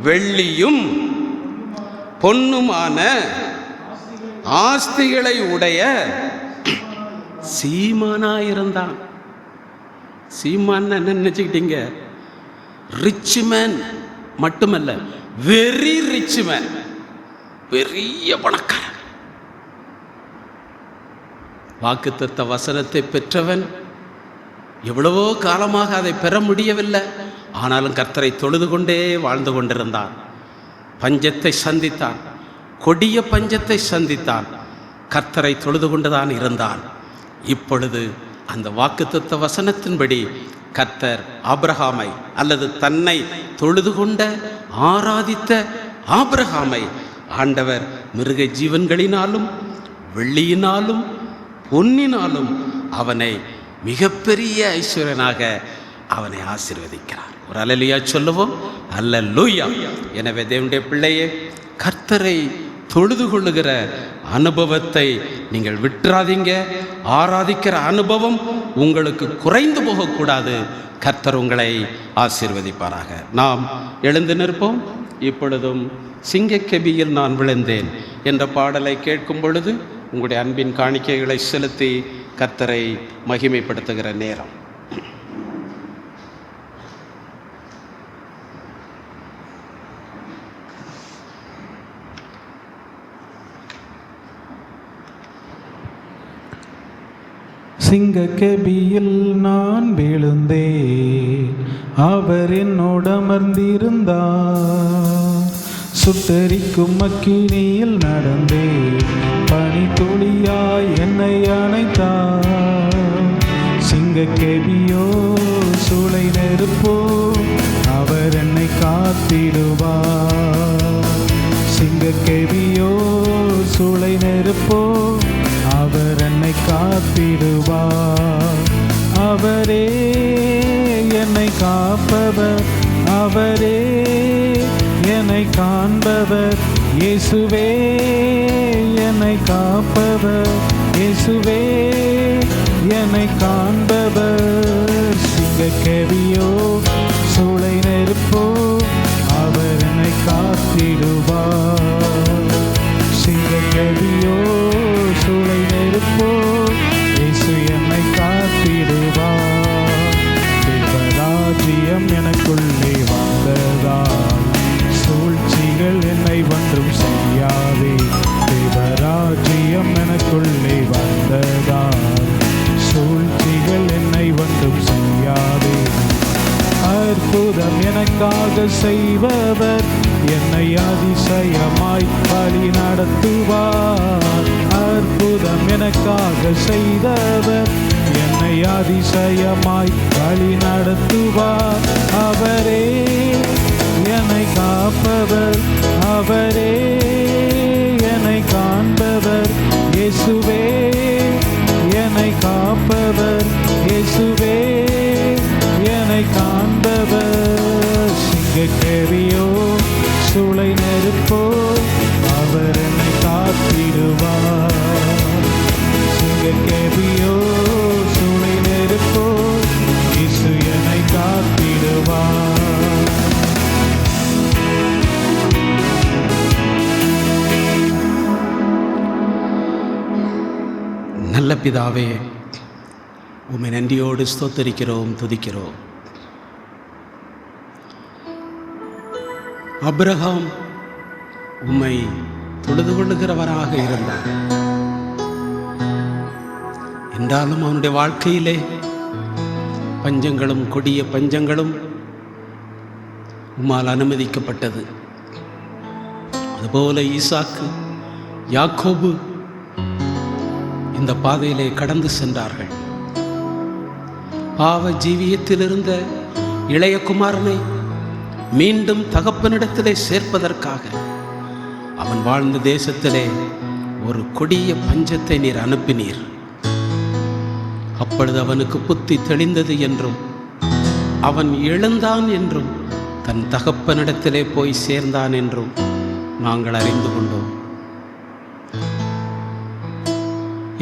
வெள்ளியும் பொன்னுமான ஆஸ்திகளை உடைய சீமானாயிருந்தான். சீமான் என்ன நினைச்சுக்கிட்டீங்க? ரிச் மேன் மட்டுமல்ல, வெரி ரிச் மேன், பெரிய பணக்காரன். வாக்குத்தத்த வசனத்தை பெற்றவன். எவ்வளவோ காலமாக அதை பெற முடியவில்லை. ஆனாலும் கர்த்தரை தொழுது கொண்டே வாழ்ந்து கொண்டிருந்தான். பஞ்சத்தை சந்தித்தான், கொடிய பஞ்சத்தை சந்தித்தான். கர்த்தரை தொழுது கொண்டுதான் இருந்தான். இப்பொழுது அந்த வாக்குத்தத்த வசனத்தின்படி கர்த்தர் ஆபிரகாமை, அல்லது தன்னை தொழுது கொண்ட ஆராதித்த ஆபிரகாமை ஆண்டவர் மிருக ஜீவன்களினாலும் வெள்ளியினாலும் பொன்னினாலும் அவனை மிகப்பெரிய ஐஸ்வர்யனாக அவனை ஆசீர்வதிக்கிறார். ஒரு அல்லேலூயா சொல்லுவோம். அல்லேலூயா. எனவே தேவனுடைய பிள்ளையே, கர்த்தரை தொழுது கொள்ளுகிற அனுபவத்தை நீங்கள் விட்டுறாதீங்க. ஆராதிக்கிற அனுபவம் உங்களுக்கு குறைந்து போகக்கூடாது. கர்த்தர் உங்களை ஆசீர்வதிப்பாராக. நாம் எழுந்து நிற்போம். இப்பொழுதும் சிங்கக்கெபியில் நான் விழுந்தேன் என்ற பாடலை கேட்கும் பொழுது உங்களுடைய அன்பின் காணிக்கைகளை செலுத்தி கர்த்தரை மகிமைப்படுத்துகிற நேரம். சிங்கக்கெபியில் நான் விழுந்தேன், அவர் என்னோடு அமர்ந்திருந்தார். சுட்டெரிக்கும் அக்கினியில் நடந்தேன், பனித்துளியாய் என்னை அணைத்தார். சிங்கக்கெபியோ சூளை நெருப்போ, அவர் என்னை காத்திடுவார். சிங்கக்கெபியோ சூளை நெருப்போ, அவர் என்னை காத்திடுவார். அவரே என்னை காப்பவர், அவரே என்னை காண்பவர். இயேசுவே என்னை காப்பவர், இயேசுவே என்னை காண்பவர். சிங்கக்கெபியோ சூளை நெருப்போ, அவர் என்னை காத்திடுவார். சிங்கக்கெபியோ சூளை நெருப்போ, இயேசு என்னை காத்திடுவார். தேவராஜ்யம் எனக்குள்ளே வந்ததால் சூழ்ச்சிகள் என்னை ஒன்றும் செய்யாதே. தேவராஜ்யம் எனக்குள்ளே வந்ததால் சூழ்ச்சிகள் என்னை ஒன்றும் செய்யாதே. அற்புதம் எனக்காக செய்பவர் என்னை அதிசயமாய் வழி நடத்துவார். அற்புதம் எனக்காக செய்தவர் என்னை அதிசயமாய் வழி நடத்துவார். அவரே என்னை காப்பவர், அவரே என்னை காண்பவர். இயேசுவே என்னை காப்பவர், இயேசுவே என்னை காண்பவர். சிங்கக்கெபியோ சூளை நெருப்போ, அவர் என்னை காத்திடுவார். சிங்கக்கெபியோ சூளை நெருப்போ, இயேசு என்னை காத்திடுவார். நல்ல பிதாவே, உம்மை நன்றியோடு ஸ்தோத்தரிக்கிறோம், துதிக்கிறோம். ஆபிரகாம் உம்மை தொழுது கொள்ளுகிறவராக இருந்தார். என்றாலும் அவனுடைய வாழ்க்கையிலே பஞ்சங்களும், கொடிய பஞ்சங்களும் உம்மால் அனுமதிக்கப்பட்டது. அதுபோல ஈசாக்கு, யாக்கோபு இந்த பாதையிலே கடந்து சென்றார்கள். பாவ ஜீவியத்தில் இருந்த இளைய குமாரனை மீண்டும் தகப்பனிடத்திலே சேர்ப்பதற்காக அவன் வாழ்ந்த தேசத்திலே ஒரு கொடிய பஞ்சத்தை நீர் அனுப்பினீர். அப்பொழுது அவனுக்கு புத்தி தெளிந்தது என்றும் அவன் எழுந்தான் என்றும் தன் தகப்பனிடத்திலே போய் சேர்ந்தான் என்றும் நாங்கள் அறிந்து கொண்டோம்.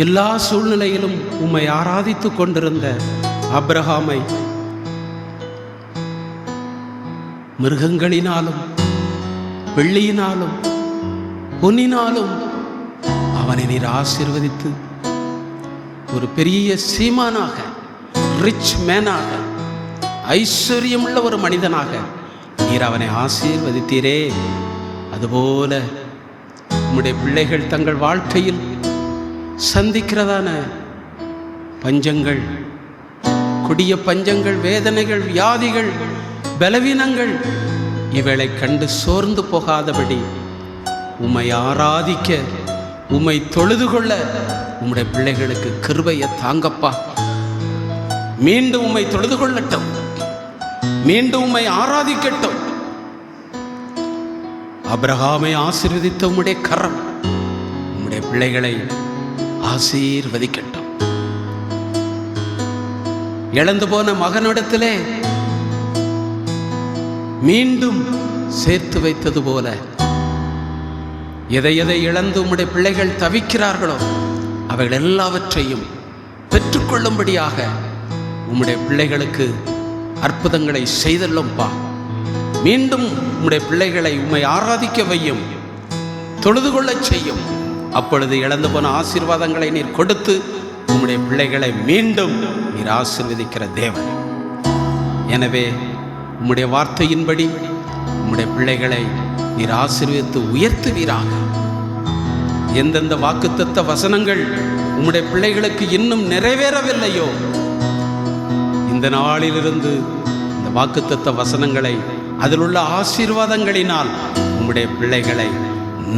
எல்லா சூழ்நிலையிலும் உம்மை ஆராதித்துக் கொண்டிருந்த ஆபிரகாமை மிருகங்களினாலும் வெள்ளியினாலும் பொன்னினாலும் அவனை நீர் ஆசீர்வதித்து ஒரு பெரிய சீமானாக, ரிச் மேனாக, ஐஸ்வர்யமுள்ள ஒரு மனிதனாக நீர் அவனை ஆசீர்வதித்தீரே. அதுபோல உம்முடைய பிள்ளைகள் தங்கள் வாழ்க்கையில் சந்திக்கிறதான பஞ்சங்கள், கொடிய பஞ்சங்கள், வேதனைகள், வியாதிகள், பலவீனங்கள் இவைகளை கண்டு சோர்ந்து போகாதபடி உம்மை ஆராதிக்க, உம்மை தொழுது கொள்ள உம்முடைய பிள்ளைகளுக்கு கிருபையை தாங்கப்பா. மீண்டும் உம்மை தொழுது கொள்ளட்டும், மீண்டும் உம்மை ஆராதிக்கட்டும். ஆபிரகாமை ஆசீர்வதித்த உம்முடைய கரம் உம்முடைய பிள்ளைகளை ஆசீர்வதிக்கட்டும். இழந்து போன மகனிடத்திலே மீண்டும் சேர்த்து வைத்தது போல எதை எதை இழந்து உம்முடைய பிள்ளைகள் தவிக்கிறார்களோ அவைகள் எல்லாவற்றையும் பெற்றுக்கொள்ளும்படியாக உம்முடைய பிள்ளைகளுக்கு அற்புதங்களை செய்தல்லும்பா. மீண்டும் உம்முடைய பிள்ளைகளை உம்மை ஆராதிக்க வையும், தொழுது கொள்ளச் செய்யும். அப்பொழுது இழந்து போன ஆசீர்வாதங்களை நீர் கொடுத்து உம்முடைய பிள்ளைகளை மீண்டும் நீர் ஆசீர்வதிக்கிற தேவன். எனவே உம்முடைய வார்த்தையின்படி உம்முடைய பிள்ளைகளை நீர் ஆசீர்வதித்து உயர்த்துவீராக. எந்தெந்த வாக்குத்தத்த வசனங்கள் உம்முடைய பிள்ளைகளுக்கு இன்னும் நிறைவேறவில்லையோ, இந்த நாளிலிருந்து இந்த வாக்குத்தத்த வசனங்களை, அதில் உள்ள ஆசீர்வாதங்களினால் உம்முடைய பிள்ளைகளை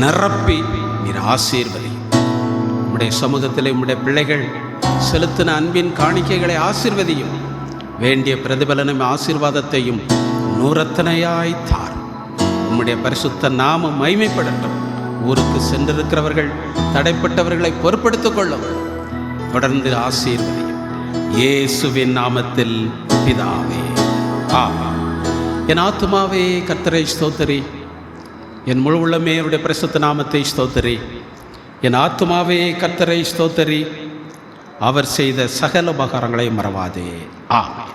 நிரப்பி நீர் ஆசீர்வதியும். உம்முடைய சமூகத்தில் உம்முடைய பிள்ளைகள் செலுத்தின அன்பின் காணிக்கைகளை ஆசீர்வதியும். வேண்டிய பிரதிபலனும் ஆசீர்வாதத்தையும் நூறத்தனையாய் தார். உம்முடைய பரிசுத்த நாமம் மகிமைப்படட்டும். ஊருக்கு சென்றிருக்கிறவர்கள் தடைப்பட்டவர்களை பொறுப்படுத்திக் கொள்ளும். தொடர்ந்து ஆசீர்வதியும். இயேசுவின் நாமத்தில் பிதாவே, ஆமென். என் ஆத்துமாவே கர்த்தரை ஸ்தோத்திரி, என் முழு உள்ளமே அவருடைய பரிசுத்த நாமத்தை ஸ்தோத்திரி. என் ஆத்துமாவே கர்த்தரை ஸ்தோத்திரி, அவர் செய்த சகல உபகாரங்களை மறவாதே. ஆமென்.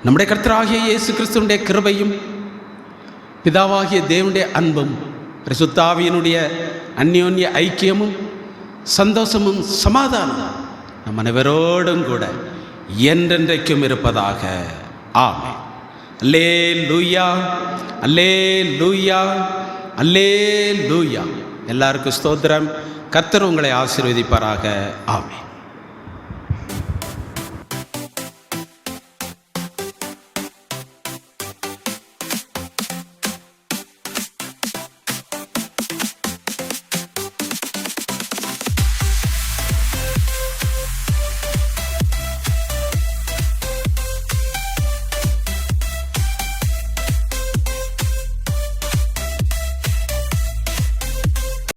நம்முடைய கர்த்தராகிய இயேசு கிறிஸ்துவினுடைய கிருபையும் பிதாவாகிய தேவனுடைய அன்பும் பரிசுத்த ஆவியினுடைய அந்யோன்ய ஐக்கியமும் சந்தோஷமும் சமாதானமும் நம் அனைவரோடும் கூட என்றென்றைக்கும் இருப்பதாக. ஆமென். அல்லேலூயா, அல்லேலூயா, அல்லேலூயா. எல்லாருக்கும் ஸ்தோத்திரம். கர்த்தர் உங்களை ஆசீர்வதிப்பாராக. ஆமென்.